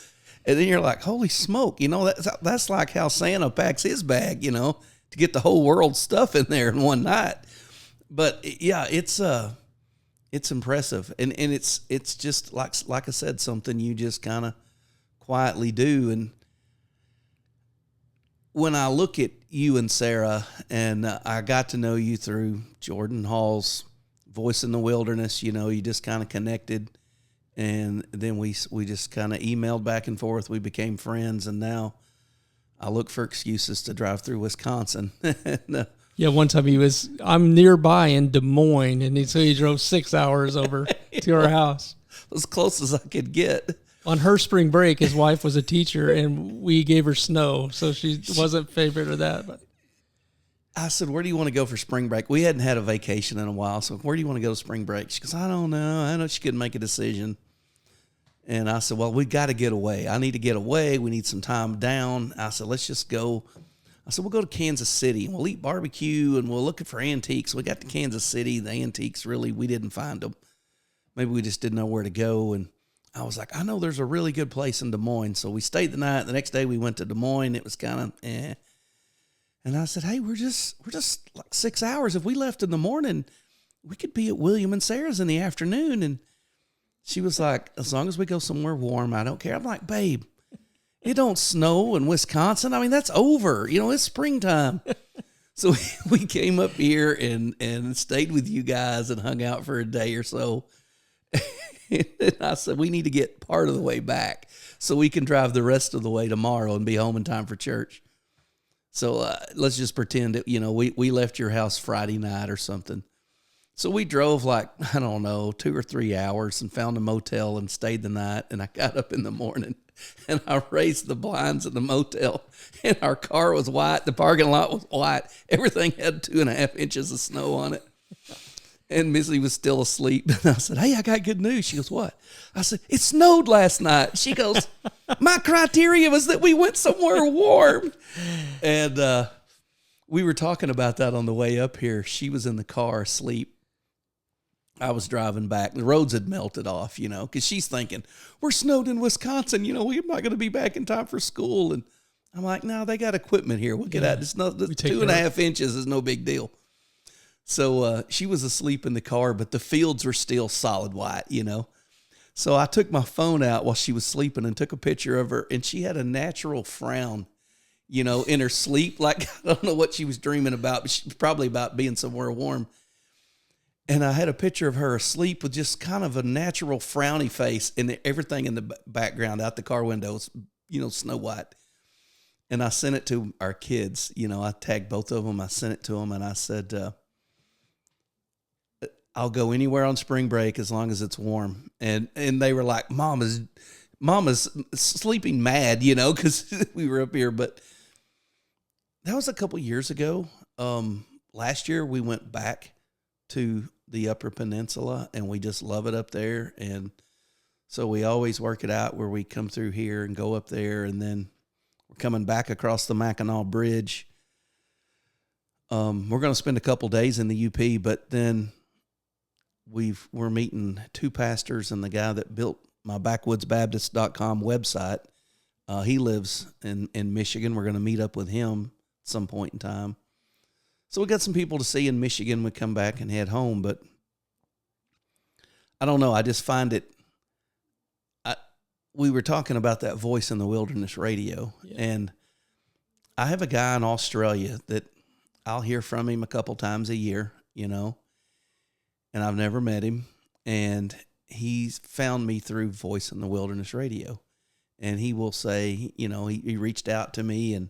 And then you're like, holy smoke. That's like how Santa packs his bag, to get the whole world's stuff in there in one night. But, yeah, it's impressive, and it's just like I said, something you just kind of quietly do. And when I look at you and Sarah, and I got to know you through Jordan Hall's Voice in the Wilderness, you know, you just kind of connected, and then we just kind of emailed back and forth. We became friends, and now I look for excuses to drive through Wisconsin. Yeah, one time I'm nearby in Des Moines, and so he drove 6 hours over to our house. As close as I could get. On her spring break, his wife was a teacher, and we gave her snow, so she wasn't favorite of that. But I said, where do you want to go for spring break? We hadn't had a vacation in a while, so where do you want to go to spring break? She goes, I don't know. I know she couldn't make a decision. And I said, well, we got to get away. I need to get away. We need some time down. I said, let's just go. I said, we'll go to Kansas City, and we'll eat barbecue, and we'll look for antiques. We got to Kansas City. The antiques, really, we didn't find them. Maybe we just didn't know where to go. And I was like, I know there's a really good place in Des Moines. So we stayed the night. The next day we went to Des Moines. It was kind of eh. And I said, hey, we're just like 6 hours. If we left in the morning, we could be at William and Sarah's in the afternoon. And she was like, as long as we go somewhere warm, I don't care. I'm like, babe, it don't snow in Wisconsin. I mean, that's over. You know, it's springtime. So we came up here and stayed with you guys and hung out for a day or so. And I said, we need to get part of the way back so we can drive the rest of the way tomorrow and be home in time for church. So let's just pretend that, you know, we left your house Friday night or something. So we drove like, I don't know, 2 or 3 hours and found a motel and stayed the night. And I got up in the morning and I raised the blinds in the motel, and our car was white. The parking lot was white. Everything had 2.5 inches of snow on it. And Missy was still asleep. And I said, hey, I got good news. She goes, what? I said, it snowed last night. She goes, my criteria was that we went somewhere warm. And we were talking about that on the way up here. She was in the car asleep. I was driving back. The roads had melted off, you know, because she's thinking, we're snowed in Wisconsin. You know, we're not going to be back in time for school. And I'm like, no, they got equipment here. We'll get out. It's not, 2.5 inches is no big deal. So she was asleep in the car, but the fields were still solid white, you know. So I took my phone out while she was sleeping and took a picture of her, and she had a natural frown, you know, in her sleep. Like, I don't know what she was dreaming about, but she was probably about being somewhere warm. And I had a picture of her asleep with just kind of a natural frowny face, and everything in the background out the car windows, you know, snow white. And I sent it to our kids. You know, I tagged both of them. I sent it to them, and I said, I'll go anywhere on spring break as long as it's warm. And they were like, Mama's sleeping mad, you know, because we were up here. But that was a couple years ago. Last year we went back to the Upper Peninsula, and we just love it up there. And so we always work it out where we come through here and go up there, and then we're coming back across the Mackinac Bridge. We're going to spend a couple days in the UP, but then we're meeting 2 pastors and the guy that built my backwoodsbaptist.com website. He lives in Michigan. We're going to meet up with him at some point in time. So we got some people to see in Michigan. We come back and head home, but I don't know. I just find it. We were talking about that Voice in the Wilderness radio, and I have a guy in Australia that I'll hear from him a couple times a year, you know, and I've never met him, and he's found me through Voice in the Wilderness radio, and he will say, you know, he reached out to me, and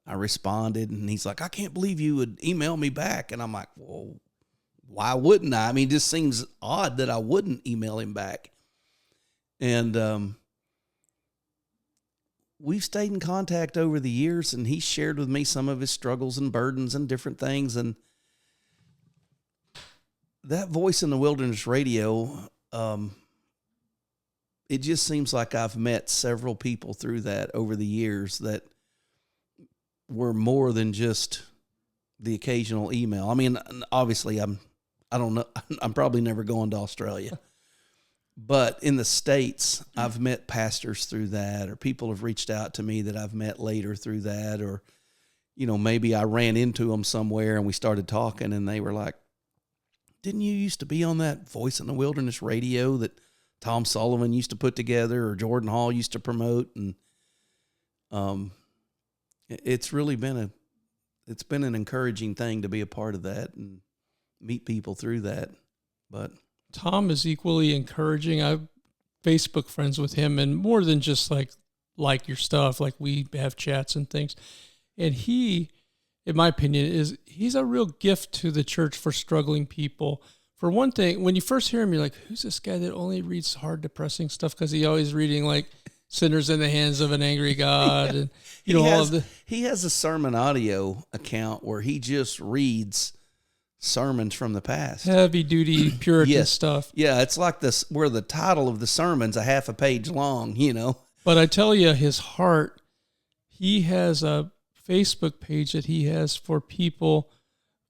I responded, and he's like, I can't believe you would email me back. And I'm like, well, why wouldn't I? I mean, it just seems odd that I wouldn't email him back. And we've stayed in contact over the years, and he shared with me some of his struggles and burdens and different things. And that Voice in the Wilderness radio, it just seems like I've met several people through that over the years that were more than just the occasional email. I mean, obviously I don't know. I'm probably never going to Australia, but in the States, I've met pastors through that, or people have reached out to me that I've met later through that, or, you know, maybe I ran into them somewhere and we started talking and they were like, didn't you used to be on that Voice in the Wilderness radio that Tom Sullivan used to put together or Jordan Hall used to promote? And, it's really been an encouraging thing to be a part of that and meet people through that. But Tom is equally encouraging. I'm Facebook friends with him, and more than just like your stuff, like we have chats and things. And he, in my opinion, he's a real gift to the church for struggling people. For one thing, when you first hear him, you're like, who's this guy that only reads hard, depressing stuff? Because he's always reading like Sinners in the Hands of an Angry God. And he has a sermon audio account where he just reads sermons from the past. Heavy duty Puritan stuff. Yeah, it's like this where the title of the sermon's a half a page long, But I tell you, his heart, he has a Facebook page that he has for people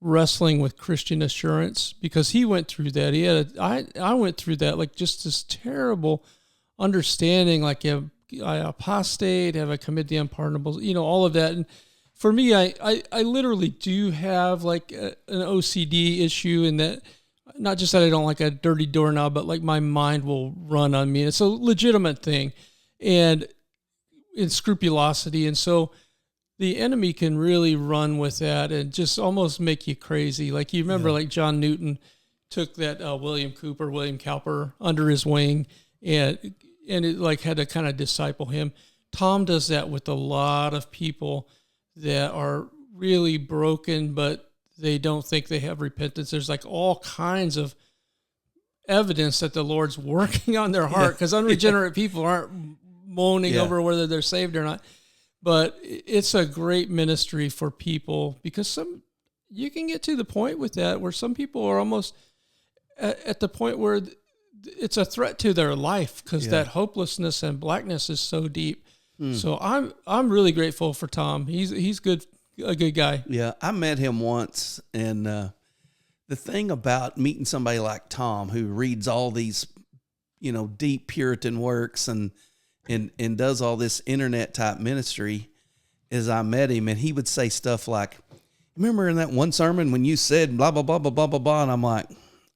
wrestling with Christian assurance, because he went through that. I went through that, like just this terrible understanding, like I apostate, have I committed the unpardonable, all of that. And for me, I literally do have like an OCD issue, in that, not just that I don't like a dirty doorknob, but like my mind will run on me. It's a legitimate thing, and in scrupulosity. And so the enemy can really run with that and just almost make you crazy. Like you remember, like John Newton took that William Cowper under his wing, and it like had to kind of disciple him. Tom does that with a lot of people that are really broken, but they don't think they have repentance. There's like all kinds of evidence that the Lord's working on their heart, because unregenerate people aren't moaning over whether they're saved or not. But it's a great ministry for people, because you can get to the point with that where some people are almost at the point where it's a threat to their life, because that hopelessness and blackness is so deep. So I'm really grateful for Tom. He's a good guy. Yeah, I met him once, and the thing about meeting somebody like Tom, who reads all these, deep Puritan works and does all this internet type ministry, is I met him and he would say stuff like, remember in that one sermon when you said blah, blah, blah, blah, blah, blah, blah. And I'm like,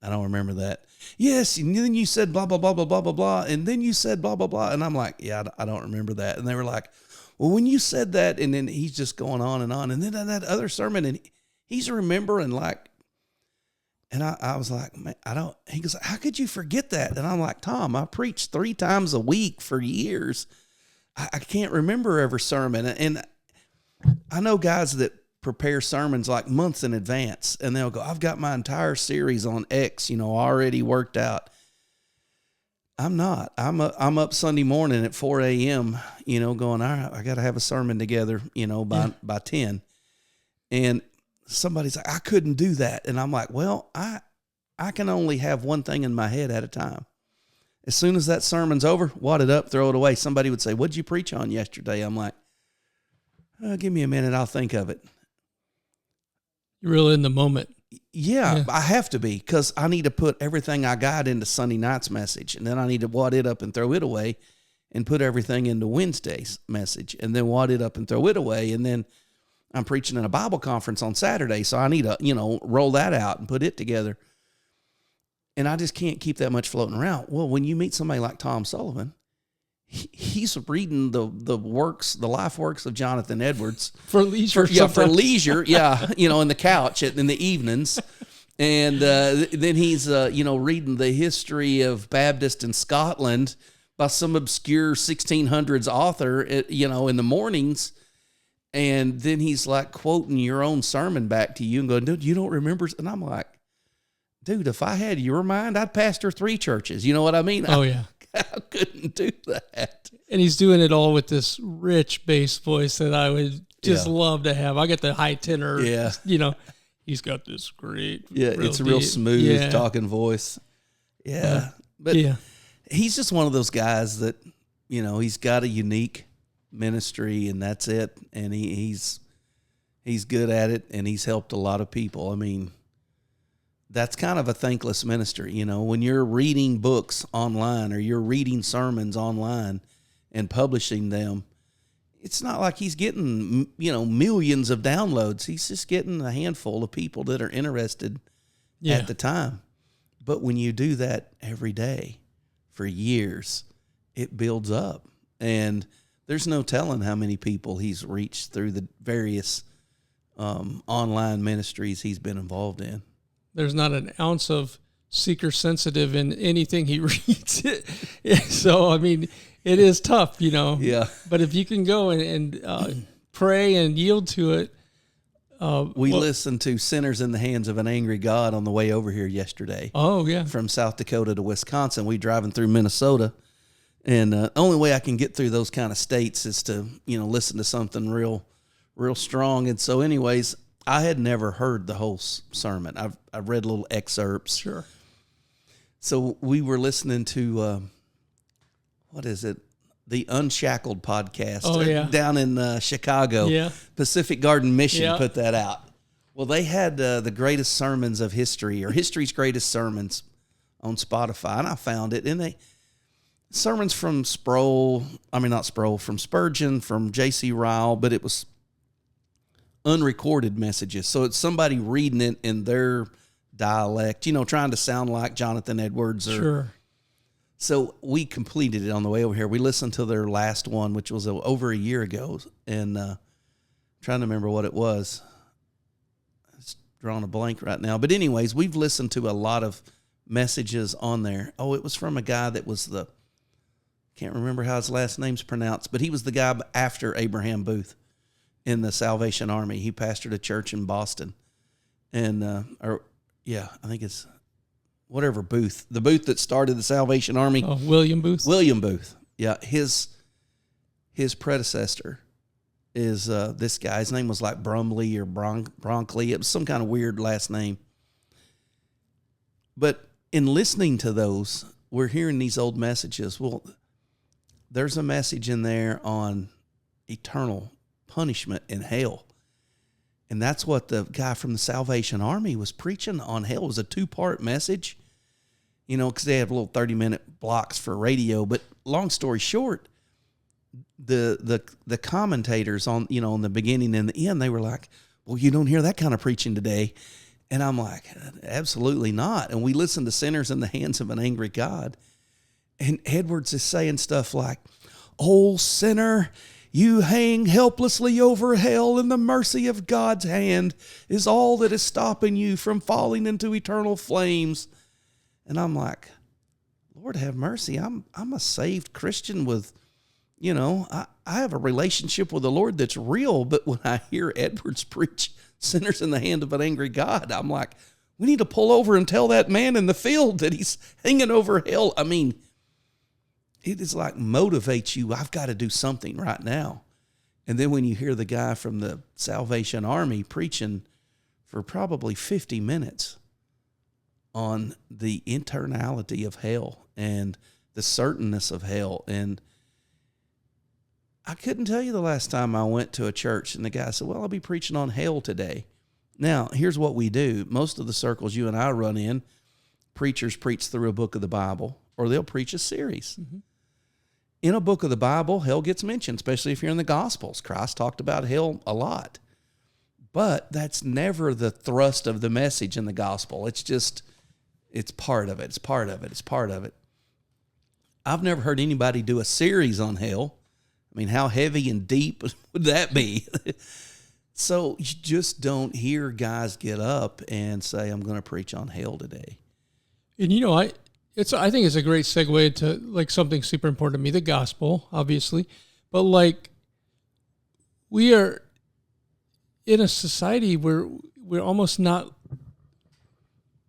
I don't remember that. Yes. And then you said blah, blah, blah, blah, blah, blah, blah. And then you said blah, blah, blah. And I'm like, yeah, I don't remember that. And they were like, well, when you said that, and then he's just going on. And then in that other sermon, and he's remembering like, and I was like, man, he goes, how could you forget that? And I'm like, Tom, I preached 3 times a week for years. I can't remember every sermon. And I know guys that prepare sermons like months in advance, and they'll go, I've got my entire series on X, already worked out. I'm not. I'm up Sunday morning at 4 a.m., going, all right, I got to have a sermon together, by 10. And somebody's like, I couldn't do that. And I'm like, well, I can only have one thing in my head at a time. As soon as that sermon's over, wad it up, throw it away. Somebody would say, what'd you preach on yesterday? I'm like, give me a minute, I'll think of it. You're really in the moment. Yeah, I have to be, because I need to put everything I got into Sunday night's message, and then I need to wad it up and throw it away and put everything into Wednesday's message, and then wad it up and throw it away, and then I'm preaching at a Bible conference on Saturday, so I need to, roll that out and put it together. And I just can't keep that much floating around. Well, when you meet somebody like Tom Sullivan, he's reading the life works of Jonathan Edwards for leisure. For leisure, in the couch in the evenings. And then he's, reading the history of Baptist in Scotland by some obscure 1600s author, in the mornings. And then he's like quoting your own sermon back to you and going, dude, you don't remember? And I'm like, dude, if I had your mind, I'd pastor 3 churches. You know what I mean? Oh, yeah. I couldn't do that. And he's doing it all with this rich bass voice that I would just love to have. I get the high tenor. Yeah. He's got this great. It's a real smooth talking voice. Yeah. But he's just one of those guys that, he's got a unique ministry, and that's it. And he's good at it, and he's helped a lot of people. I mean, that's kind of a thankless ministry. When you're reading books online or you're reading sermons online and publishing them, it's not like he's getting, millions of downloads. He's just getting a handful of people that are interested at the time. But when you do that every day for years, it builds up. And there's no telling how many people he's reached through the various online ministries he's been involved in. There's not an ounce of seeker sensitive in anything he reads. So, I mean, it is tough, you know. Yeah. But if you can go and pray and yield to it. We listened to Sinners in the Hands of an Angry God on the way over here yesterday. Oh, yeah. From South Dakota to Wisconsin. We driving through Minnesota. And the only way I can get through those kind of states is to, you know, listen to something real strong. And so anyways, I had never heard the whole sermon. I've read little excerpts. Sure. So we were listening to, what is it? The Unshackled podcast down in Chicago. Yeah. Pacific Garden Mission Yeah. put that out. Well, they had the greatest sermons of history, or history's greatest sermons, on Spotify, and I found it. And sermons from from Spurgeon, from J.C. Ryle, but it was unrecorded messages. So it's somebody reading it in their dialect, you know, trying to sound like Jonathan Edwards. Sure. So we completed it on the way over here. We listened to their last one, which was over a year ago, and trying to remember what it was. It's drawing a blank right now. But anyways, we've listened to a lot of messages on there. Oh, it was from a guy that was can't remember how his last name's pronounced, but he was the guy after Abraham Booth in the Salvation Army. He pastored a church in Boston. And, I think it's whatever Booth, the Booth that started the Salvation Army. Oh, William Booth. William Booth. Yeah. His predecessor is this guy. His name was like Brumley or Bronkley. It was some kind of weird last name. But in listening to those, we're hearing these old messages. Well, there's a message in there on eternal punishment in hell. And that's what the guy from the Salvation Army was preaching on hell. It was a 2-part message, you know, because they have little 30-minute blocks for radio. But long story short, the commentators on, you know, in the beginning and the end, they were like, well, you don't hear that kind of preaching today. And I'm like, absolutely not. And we listened to Sinners in the Hands of an Angry God. And Edwards is saying stuff like, "Oh, sinner, you hang helplessly over hell, and the mercy of God's hand is all that is stopping you from falling into eternal flames." And I'm like, Lord have mercy. I'm a saved Christian with, you know, I have a relationship with the Lord that's real. But when I hear Edwards preach Sinners in the Hand of an Angry God, I'm like, we need to pull over and tell that man in the field that he's hanging over hell. I mean, it is like motivates you. I've got to do something right now. And then when you hear the guy from the Salvation Army preaching for probably 50 minutes on the eternality of hell and the certainness of hell. And I couldn't tell you the last time I went to a church and the guy said, well, I'll be preaching on hell today. Now, here's what we do. Most of the circles you and I run in, preachers preach through a book of the Bible, or they'll preach a series. Mm-hmm. In a book of the Bible, hell gets mentioned, especially if you're in the Gospels. Christ talked about hell a lot. But that's never the thrust of the message in the Gospel. It's just, it's part of it. It's part of it. It's part of it. I've never heard anybody do a series on hell. I mean, how heavy and deep would that be? So you just don't hear guys get up and say, I'm going to preach on hell today. And, you know, I think it's a great segue to like something super important to me, the gospel, obviously. But like, we are in a society where we're almost not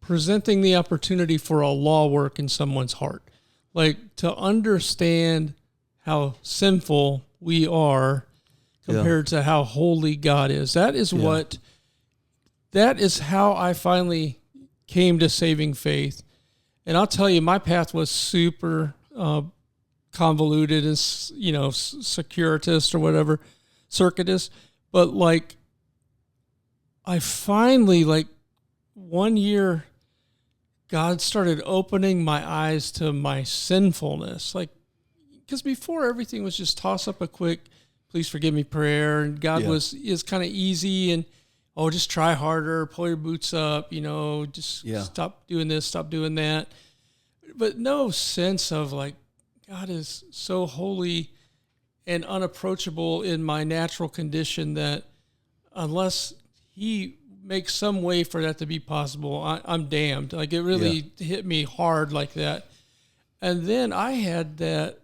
presenting the opportunity for a law work in someone's heart. Like, to understand how sinful we are compared to how holy God is. That is that is how I finally came to saving faith. And I'll tell you, my path was super convoluted and, you know, circuitous or whatever, circuitous. But like, I finally, like, one year, God started opening my eyes to my sinfulness. Like, because before everything was just toss up a quick, please forgive me prayer. And God is kind of easy and, oh, just try harder, pull your boots up, you know, just stop doing this, stop doing that. But no sense of like, God is so holy and unapproachable in my natural condition that unless he make some way for that to be possible, I'm damned. Like, it really hit me hard like that. And then I had that.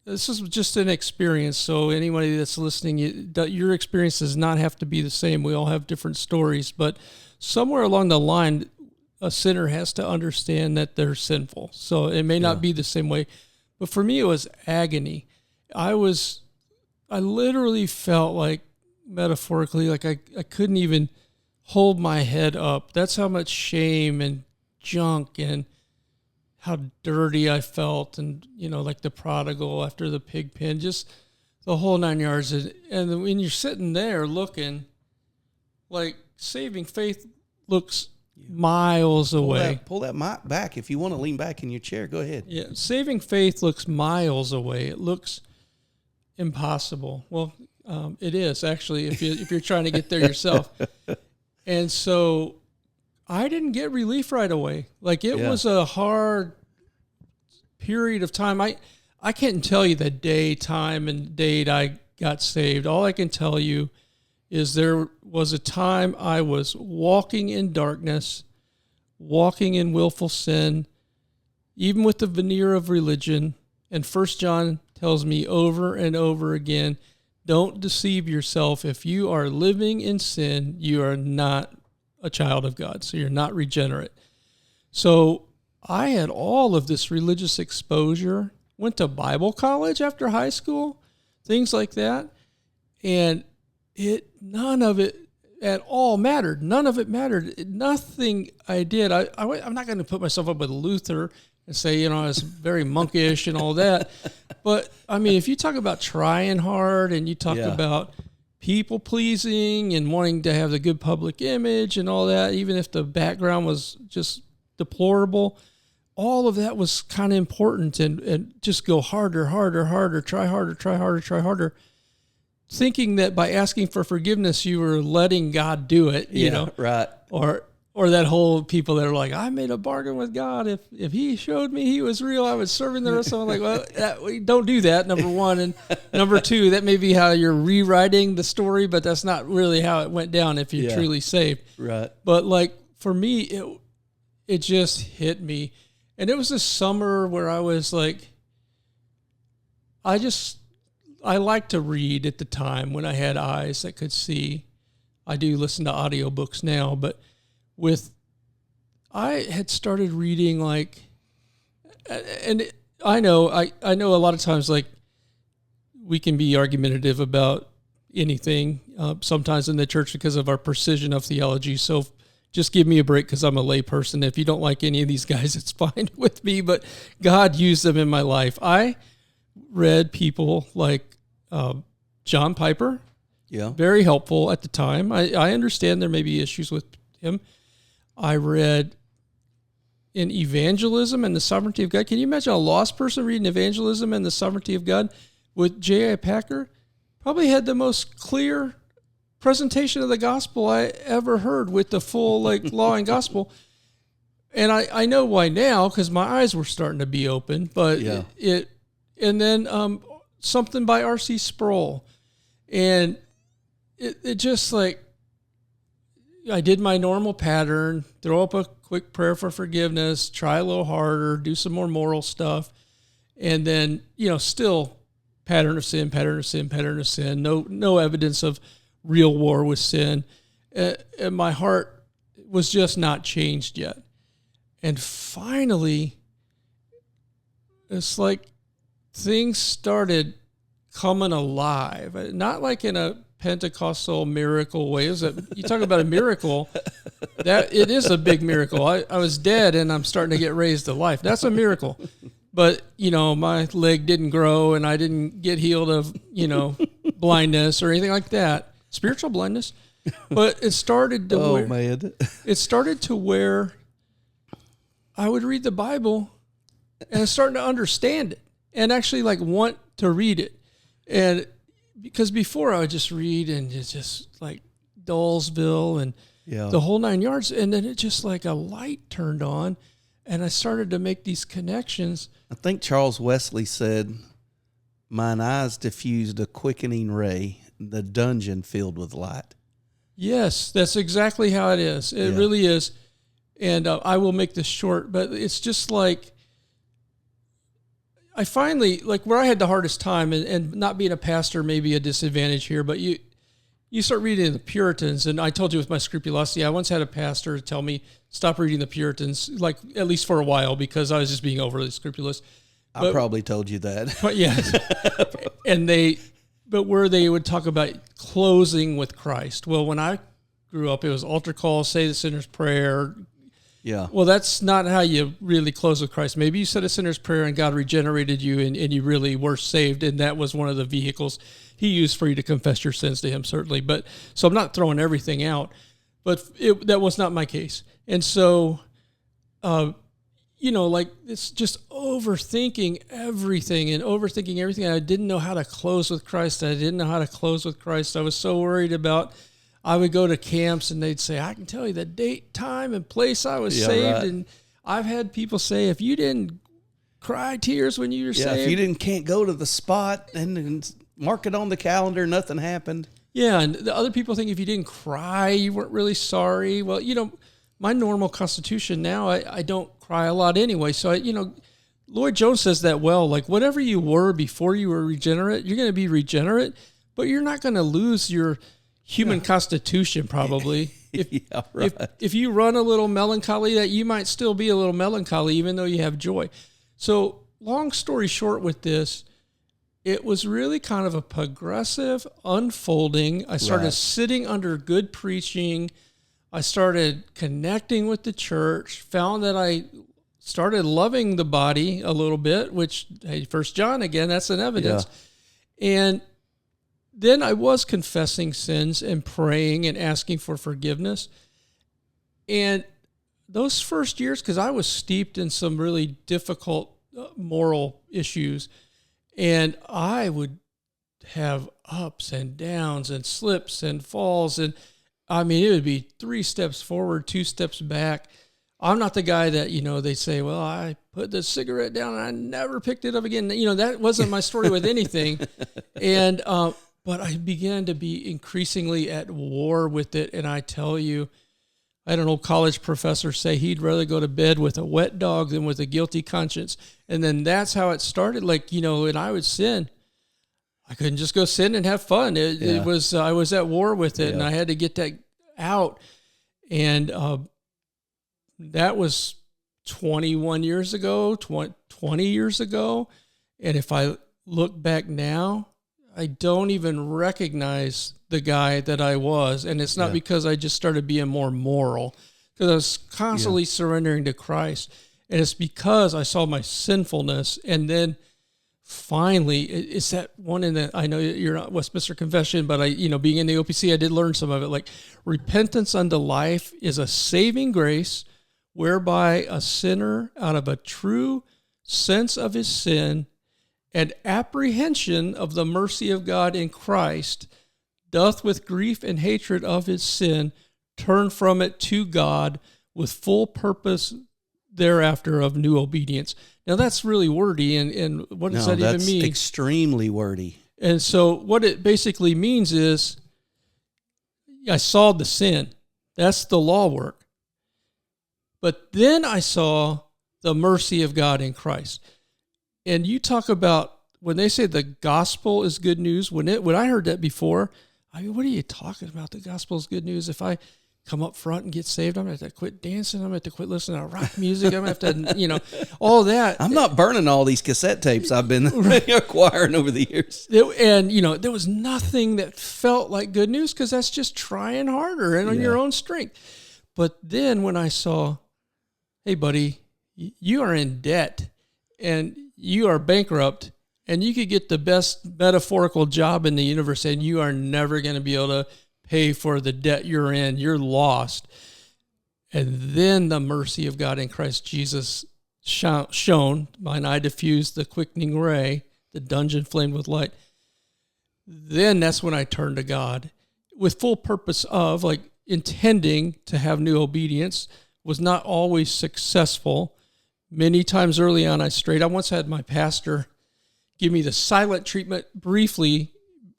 This is just an experience, so anybody that's listening, your experience does not have to be the same. We all have different stories, but somewhere along the line, a sinner has to understand that they're sinful. So it may not be the same way, but for me, it was agony. I literally felt like, metaphorically, like I couldn't even hold my head up. That's how much shame and junk and how dirty I felt, and, like the prodigal after the pig pen, just the whole 9 yards. And when you're sitting there looking, like, saving faith looks miles away. Pull that mic back. If you want to lean back in your chair, go ahead. Yeah, saving faith looks miles away. It looks impossible. Well, it is, actually, if you're trying to get there yourself. And so I didn't get relief right away. Like, it was a hard period of time. I can't tell you the day, time, and date I got saved. All I can tell you is there was a time I was walking in darkness, walking in willful sin, even with the veneer of religion. And 1 John tells me over and over again, don't deceive yourself. If you are living in sin, you are not a child of God, so you're not regenerate. So I had all of this religious exposure, went to Bible college after high school, things like that, and none of it at all mattered. None of it mattered. Nothing I did. I'm not going to put myself up with Luther and say, I was very monkish and all that. But, I mean, if you talk about trying hard and you talk about people pleasing and wanting to have the good public image and all that, even if the background was just deplorable, all of that was kind of important, and just go harder, try harder, thinking that by asking for forgiveness, you were letting God do it, you know? Right. Or that whole people that are like, I made a bargain with God. If he showed me he was real, I would serve him the rest of. I'm like, well, don't do that, number one. And number two, that may be how you're rewriting the story, but that's not really how it went down if you're truly saved. Right. But like, for me, it just hit me. And it was a summer where I was like, I liked to read at the time when I had eyes that could see. I do listen to audiobooks now, but I had started reading, like, and I know a lot of times, like, we can be argumentative about anything sometimes in the church because of our precision of theology. So just give me a break because I'm a lay person. If you don't like any of these guys, it's fine with me, but God used them in my life. I read people like John Piper. Yeah. Very helpful at the time. I understand there may be issues with him. I read in Evangelism and the Sovereignty of God. Can you imagine a lost person reading Evangelism and the Sovereignty of God with J.I. Packer? Probably had the most clear presentation of the gospel I ever heard, with the full, like, law and gospel. And I know why now, because my eyes were starting to be open. But and then something by R.C. Sproul. And it just, like, I did my normal pattern, throw up a quick prayer for forgiveness, try a little harder, do some more moral stuff. And then, still pattern of sin. No evidence of real war with sin. And my heart was just not changed yet. And finally, it's like things started coming alive. Not like in a Pentecostal miracle way. You talk about a miracle, that it is a big miracle. I was dead and I'm starting to get raised to life. That's a miracle. But, my leg didn't grow and I didn't get healed of, blindness or anything like that. Spiritual blindness. But it started to it started to where I would read the Bible and I started to understand it and actually, like, want to read it. And because before I would just read and it's just like Dullsville and the whole 9 yards. And then it just, like, a light turned on and I started to make these connections. I think Charles Wesley said, mine eyes diffused a quickening ray, the dungeon filled with light. Yes, that's exactly how it is. It really is. And I will make this short, but it's just like, I finally, like where I had the hardest time, and not being a pastor may be a disadvantage here, but you start reading the Puritans, and I told you with my scrupulosity, I once had a pastor tell me, stop reading the Puritans, like at least for a while, because I was just being overly scrupulous. I probably told you that. But yes. But where they would talk about closing with Christ. Well, when I grew up, it was altar call, say the sinner's prayer. Yeah. Well, that's not how you really close with Christ. Maybe you said a sinner's prayer and God regenerated you and you really were saved, and that was one of the vehicles he used for you to confess your sins to him, certainly. But so I'm not throwing everything out, but that was not my case. And so, like it's just overthinking everything. I didn't know how to close with Christ. I was so worried about, I would go to camps and they'd say, I can tell you the date, time, and place I was saved. Right. And I've had people say, if you didn't cry tears when you were saved. If you can't go to the spot and mark it on the calendar, nothing happened. Yeah, and the other people think if you didn't cry, you weren't really sorry. Well, my normal constitution now, I don't cry a lot anyway. So, Lloyd Jones says that well, like whatever you were before you were regenerate, you're going to be regenerate, but you're not going to lose your human constitution probably. If you run a little melancholy, that you might still be a little melancholy even though you have joy. So long story short with this, it was really kind of a progressive unfolding. I started sitting under good preaching. I started connecting with the church, found that I started loving the body a little bit, which, hey, 1 John again, that's an evidence. Yeah. And then I was confessing sins and praying and asking for forgiveness. And those first years, because I was steeped in some really difficult moral issues, and I would have ups and downs and slips and falls. And I mean, it would be 3 steps forward, 2 steps back. I'm not the guy that, they say, well, I put the cigarette down and I never picked it up again. That wasn't my story with anything. And, but I began to be increasingly at war with it. And I tell you, I had an old college professor say he'd rather go to bed with a wet dog than with a guilty conscience. And then that's how it started. And I would sin. I couldn't just go sin and have fun. It was, I was at war with it and I had to get that out. And, that was 21 years ago, 20 years ago. And if I look back now, I don't even recognize the guy that I was. And it's not because I just started being more moral, because I was constantly surrendering to Christ. And it's because I saw my sinfulness. And then finally, it's that one in the, I know you're not Westminster Confession, but being in the OPC, I did learn some of it. Like, repentance unto life is a saving grace whereby a sinner, out of a true sense of his sin and apprehension of the mercy of God in Christ, doth with grief and hatred of his sin turn from it to God with full purpose thereafter of new obedience. Now that's really wordy, and what does that even mean? That's extremely wordy. And so what it basically means is, I saw the sin. That's the law work. But then I saw the mercy of God in Christ. And you talk about, when they say the gospel is good news, when I heard that before, I mean, what are you talking about? The gospel is good news. If I come up front and get saved, I'm going to have to quit dancing. I'm going to have to quit listening to rock music. I'm going to have to, all that. I'm not burning all these cassette tapes I've been acquiring over the years. And, there was nothing that felt like good news, because that's just trying harder and on your own strength. But then when I saw, hey, buddy, you are in debt and you are bankrupt, and you could get the best metaphorical job in the universe, and you are never going to be able to pay for the debt you're in. You're lost. And then the mercy of God in Christ Jesus shone. Mine eye diffused the quickening ray, the dungeon flamed with light. Then that's when I turned to God with full purpose of, intending to have new obedience. Was not always successful. Many times early on, I strayed. I once had my pastor give me the silent treatment briefly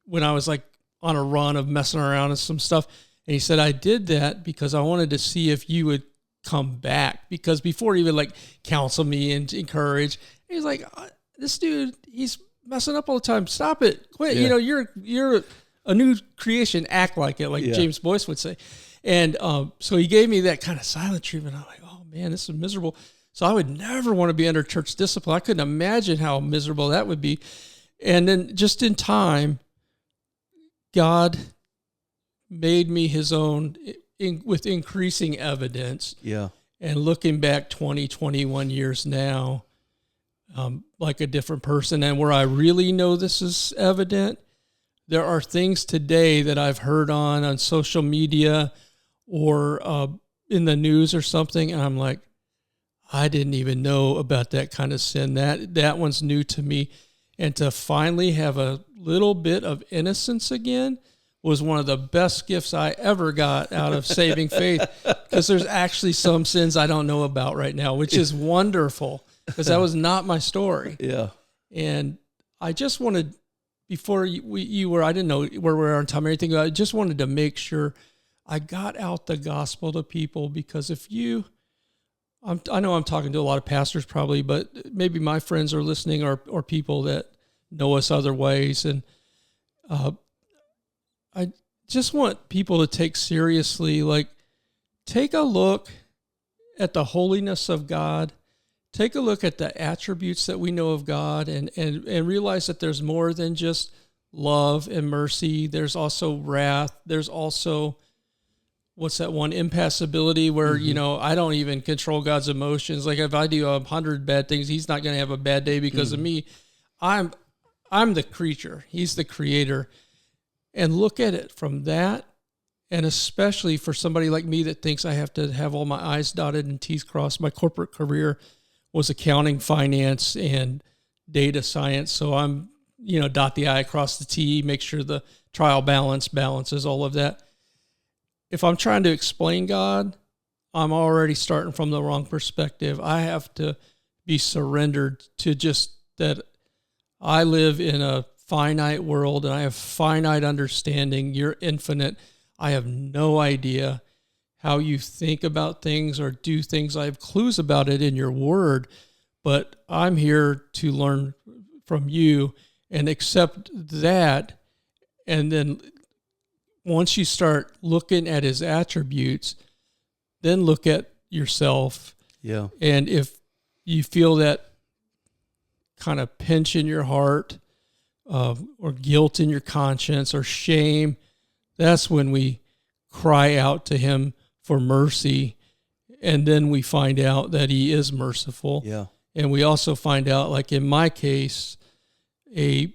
when I was on a run of messing around and some stuff. And he said, I did that because I wanted to see if you would come back, because before he would like counsel me and encourage, he's like, this dude, he's messing up all the time. Stop it. Quit. Yeah. You're a new creation. Act like it, like James Boyce would say. And so he gave me that kind of silent treatment. I'm like, oh man, this is miserable. So I would never want to be under church discipline. I couldn't imagine how miserable that would be. And then just in time, God made me his own with increasing evidence. Yeah. And looking back 20, 21 years now, like a different person. And where I really know this is evident, there are things today that I've heard on social media or in the news or something, and I'm like, I didn't even know about that kind of sin. That one's new to me. And to finally have a little bit of innocence again was one of the best gifts I ever got out of saving faith, because there's actually some sins I don't know about right now, which is wonderful, because that was not my story. Yeah. And I just wanted, before you were, I didn't know where we were on time or anything. I just wanted to make sure I got out the gospel to people, because if you, I know I'm talking to a lot of pastors probably, but maybe my friends are listening, or people that know us other ways. And I just want people to take seriously, like, take a look at the holiness of God. Take a look at the attributes that we know of God, and realize that there's more than just love and mercy. There's also wrath. There's also, what's that one? Impassibility, where, I don't even control God's emotions. Like if I do 100 bad things, he's not going to have a bad day because of me. I'm the creature. He's the creator. And look at it from that. And especially for somebody like me that thinks I have to have all my I's dotted and T's crossed. My corporate career was accounting, finance, and data science. So I'm, dot the I, cross the T, make sure the trial balance balances, all of that. If I'm trying to explain God, I'm already starting from the wrong perspective. I have to be surrendered to just that I live in a finite world and I have finite understanding. You're infinite. I have no idea how you think about things or do things. I have clues about it in your word, but I'm here to learn from you and accept that. And then once you start looking at his attributes, then look at yourself. Yeah. And if you feel that kind of pinch in your heart, or guilt in your conscience or shame, that's when we cry out to him for mercy. And then we find out that he is merciful. Yeah. And we also find out, like in my case, a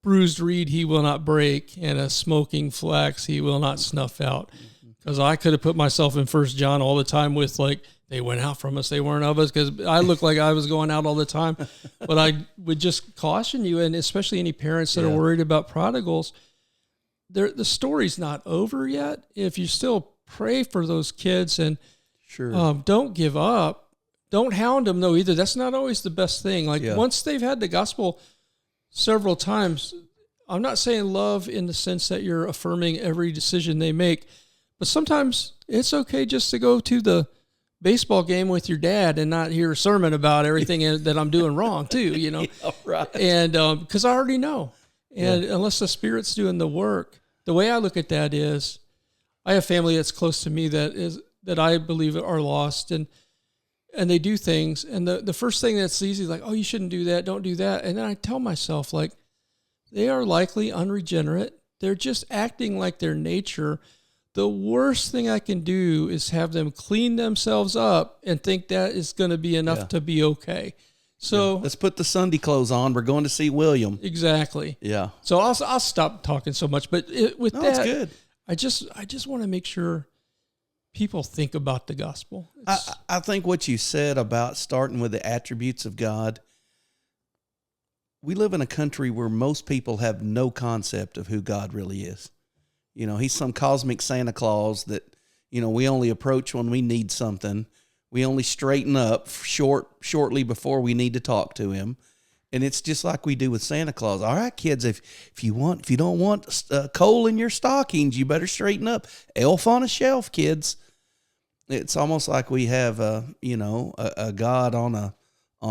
bruised reed he will not break, and a smoking flax he will not snuff out. Because I could have put myself in 1 John all the time with, like, they went out from us, they weren't of us, because I looked like I was going out all the time. But I would just caution you, and especially any parents that are worried about prodigals, the story's not over yet. If you still pray for those kids, and don't give up. Don't hound them, though, either. That's not always the best thing. Like, once they've had the gospel several times, I'm not saying love in the sense that you're affirming every decision they make, but sometimes it's okay just to go to the baseball game with your dad and not hear a sermon about everything that I'm doing wrong too, Yeah, right. And because I already know. And unless the Spirit's doing the work, the way I look at that is, I have family that's close to me that I believe are lost, and they do things, and the first thing that's easy is like, oh, you shouldn't do that, don't do that. And then I tell myself, like, they are likely unregenerate. They're just acting like their nature. The worst thing I can do is have them clean themselves up and think that is going to be enough to be okay. So let's put the Sunday clothes on. We're going to see William. Exactly. Yeah. So I'll stop talking so much, but that's good. I just want to make sure people think about the gospel. I think what you said about starting with the attributes of God, we live in a country where most people have no concept of who God really is. He's some cosmic Santa Claus that, we only approach when we need something. We only straighten up shortly before we need to talk to him. And it's just like we do with Santa Claus. All right, kids, if you don't want coal in your stockings, you better straighten up. Elf on a shelf, kids. It's almost like we have a God on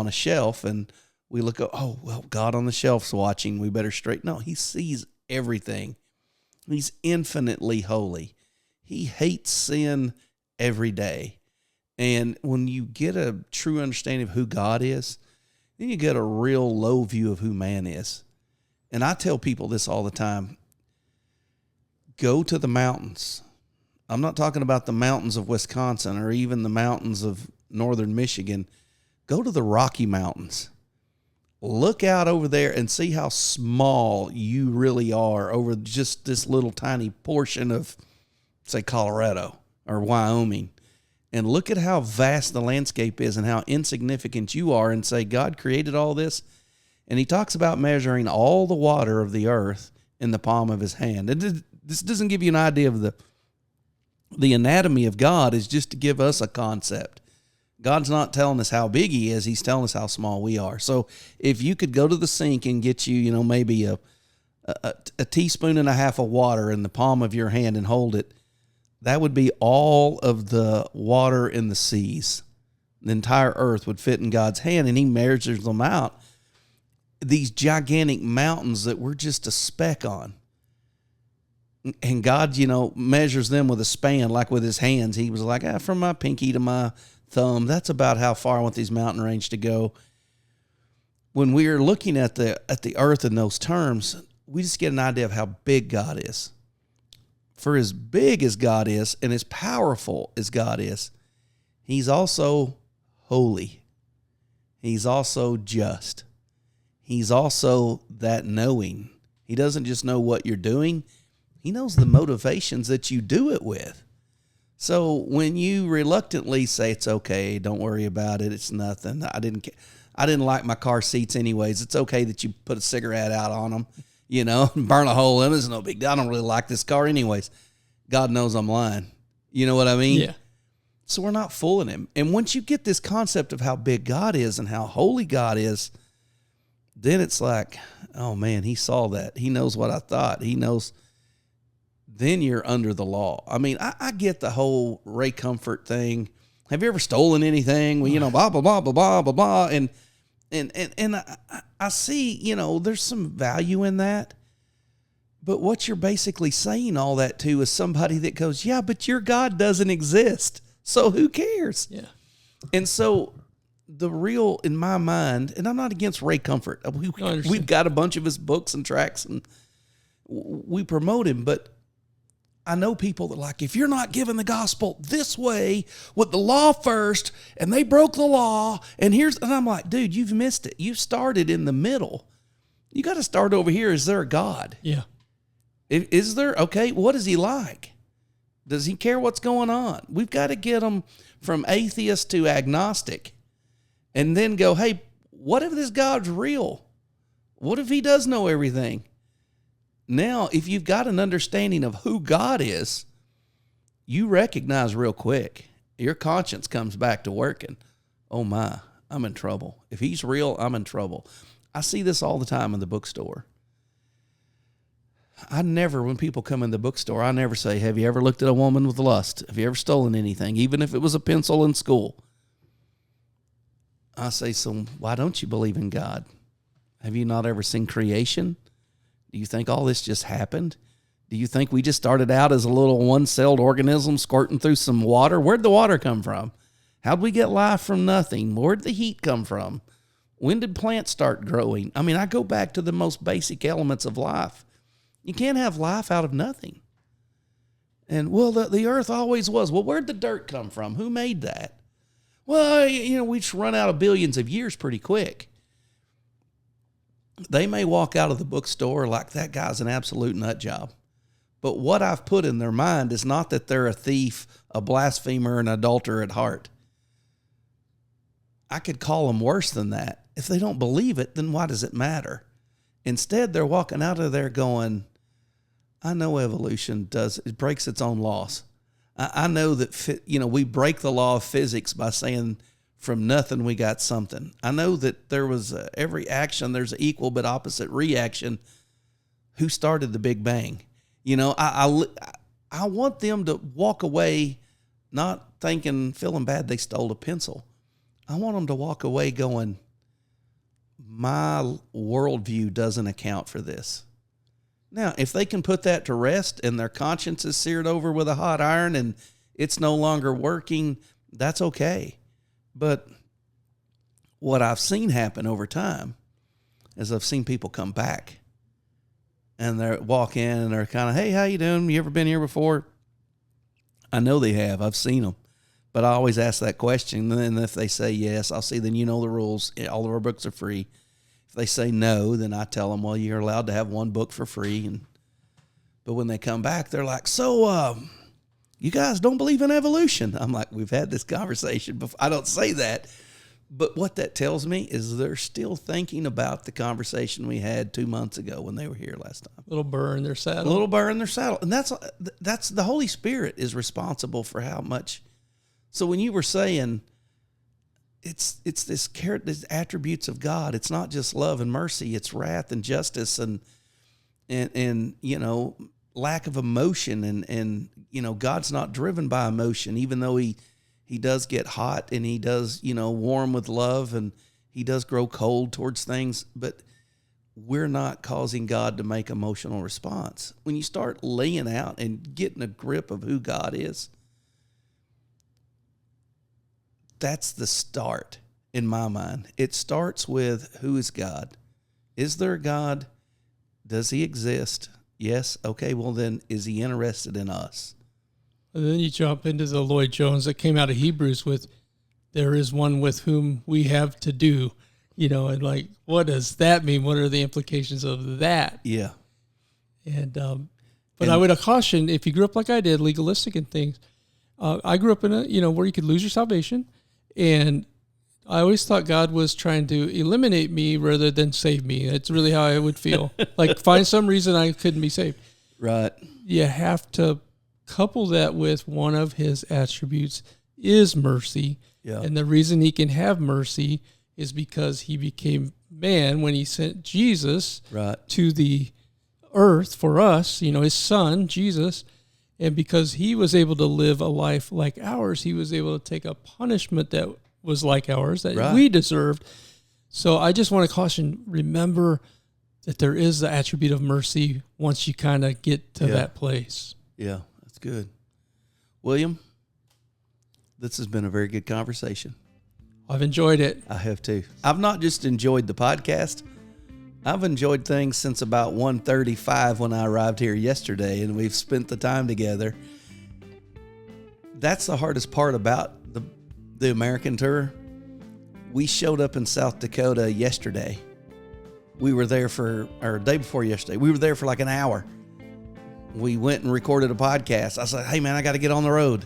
a shelf, and we look up, oh, well, God on the shelf's watching. We better straighten. No, he sees everything. He's infinitely holy. He hates sin every day. And when you get a true understanding of who God is, then you get a real low view of who man is. And I tell people this all the time. Go to the mountains. I'm not talking about the mountains of Wisconsin or even the mountains of northern Michigan. Go to the Rocky Mountains. Look out over there and see how small you really are over just this little tiny portion of, say, Colorado or Wyoming. And look at how vast the landscape is and how insignificant you are, and say, God created all this. And he talks about measuring all the water of the earth in the palm of his hand. And this doesn't give you an idea of the anatomy of God. Is just to give us a concept. God's not telling us how big he is. He's telling us how small we are. So if you could go to the sink and get you, maybe a teaspoon and a half of water in the palm of your hand and hold it, that would be all of the water in the seas. The entire earth would fit in God's hand, and he measures them out. These gigantic mountains that we're just a speck on. And God, measures them with a span, like with his hands. He was like, from my pinky to my thumb, that's about how far I want these mountain range to go. When we are looking at the earth in those terms, we just get an idea of how big God is. For as big as God is and as powerful as God is, he's also holy. He's also just. He's also that knowing. He doesn't just know what you're doing. He knows the motivations that you do it with. So when you reluctantly say, it's okay, don't worry about it, it's nothing. I didn't like my car seats anyways. It's okay that you put a cigarette out on them. Burn a hole in them. It's no big deal. I don't really like this car anyways. God knows I'm lying. You know what I mean? Yeah. So we're not fooling him. And once you get this concept of how big God is and how holy God is, then it's like, oh man, he saw that. He knows what I thought. He knows. Then you're under the law. I mean, I get the whole Ray Comfort thing. Have you ever stolen anything? Well, blah, blah, blah, blah, blah, blah, blah. And I see, there's some value in that. But what you're basically saying all that to is somebody that goes, yeah, but your God doesn't exist. So who cares? Yeah. And so the real, in my mind, and I'm not against Ray Comfort. We've got a bunch of his books and tracks and we promote him. But I know people that like, if you're not giving the gospel this way with the law first and they broke the law and I'm like, dude, you've missed it. You started in the middle. You got to start over here. Is there a God? Yeah. Is there? Okay. What is he like? Does he care what's going on? We've got to get them from atheist to agnostic and then go, hey, what if this God's real? What if he does know everything? Now, if you've got an understanding of who God is, you recognize real quick. Your conscience comes back to working. Oh my, I'm in trouble. If he's real, I'm in trouble. I see this all the time in the bookstore. When people come in the bookstore, I never say, have you ever looked at a woman with lust? Have you ever stolen anything, even if it was a pencil in school? I say, so why don't you believe in God? Have you not ever seen creation? Do you think all this just happened? Do you think we just started out as a little one-celled organism squirting through some water? Where'd the water come from? How'd we get life from nothing? Where'd the heat come from? When did plants start growing? I mean, I go back to the most basic elements of life. You can't have life out of nothing. And, well, the earth always was. Well, where'd the dirt come from? Who made that? Well, we just run out of billions of years pretty quick. They may walk out of the bookstore like that guy's an absolute nut job. But what I've put in their mind is not that they're a thief, a blasphemer, an adulterer at heart. I could call them worse than that. If they don't believe it, then why does it matter? Instead, they're walking out of there going, I know evolution it breaks its own laws. I know that, we break the law of physics by saying from nothing we got something. I know that there was every action, there's an equal but opposite reaction. Who started the Big Bang? You know, I want them to walk away not feeling bad they stole a pencil. I want them to walk away going, my worldview doesn't account for this. Now, if they can put that to rest and their conscience is seared over with a hot iron and it's no longer working, that's okay. But what I've seen happen over time is I've seen people come back and they walk in and they're kind of, hey, how you doing? You ever been here before? I know they have. I've seen them. But I always ask that question. And then if they say yes, I'll say, then you know the rules. All of our books are free. If they say no, then I tell them, well, you're allowed to have one book for free. But when they come back, they're like, so you guys don't believe in evolution? I'm like, we've had this conversation before. I don't say that. But what that tells me is they're still thinking about the conversation we had 2 months ago when they were here last time. A little burr in their saddle. A little burr in their saddle. And that's the Holy Spirit is responsible for how much. So when you were saying it's this attributes of God, it's not just love and mercy, it's wrath and justice and you know, lack of emotion and you know, God's not driven by emotion, even though he does get hot and he does, you know, warm with love and he does grow cold towards things, but we're not causing God to make emotional response. When you start laying out and getting a grip of who God is, that's the start in my mind. It starts with, who is God? Is there a God? Does he exist? Yes. Okay. Well, then is he interested in us? And then you jump into the Lloyd Jones that came out of Hebrews with, there is one with whom we have to do, you know, and like, what does that mean? What are the implications of that? Yeah. And, but I would caution, if you grew up like I did, legalistic and things, I grew up in a, you know, where you could lose your salvation. And I always thought God was trying to eliminate me rather than save me. That's really how I would feel. Like, find some reason I couldn't be saved. Right. You have to couple that with one of his attributes is mercy. Yeah. And the reason he can have mercy is because he became man when he sent Jesus to the earth for us, you know, his son, Jesus. And because he was able to live a life like ours, he was able to take a punishment that was like ours, that we deserved. So I just want to caution, remember that there is the attribute of mercy once you kind of get to that place. Yeah, that's good. William, this has been a very good conversation. I've enjoyed it. I have too. I've not just enjoyed the podcast. I've enjoyed things since about 1:35 when I arrived here yesterday, and we've spent the time together. That's the hardest part about the American tour. We showed up in South Dakota yesterday. We were there or day before yesterday. We were there for like an hour. We went and recorded a podcast. I said, hey man, I got to get on the road.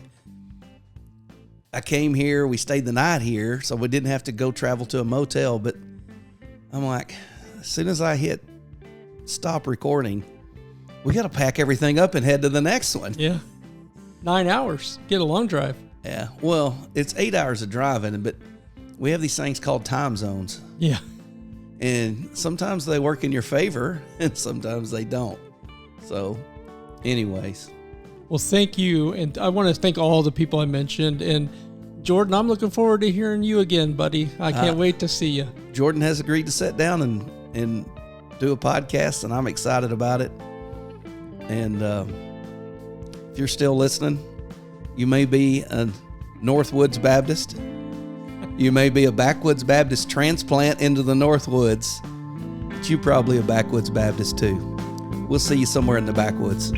I came here. We stayed the night here, so we didn't have to go travel to a motel. But I'm like, as soon as I hit stop recording, we got to pack everything up and head to the next one. Yeah. 9 hours. Get a long drive. Yeah. Well, it's 8 hours of driving, but we have these things called time zones. Yeah. And sometimes they work in your favor and sometimes they don't. So anyways. Well, thank you. And I want to thank all the people I mentioned. And Jordan, I'm looking forward to hearing you again, buddy. I can't wait to see you. Jordan has agreed to sit down and do a podcast, and I'm excited about it. And if you're still listening, you may be a Northwoods Baptist. You may be a Backwoods Baptist transplant into the Northwoods, but you're probably a Backwoods Baptist too. We'll see you somewhere in the backwoods.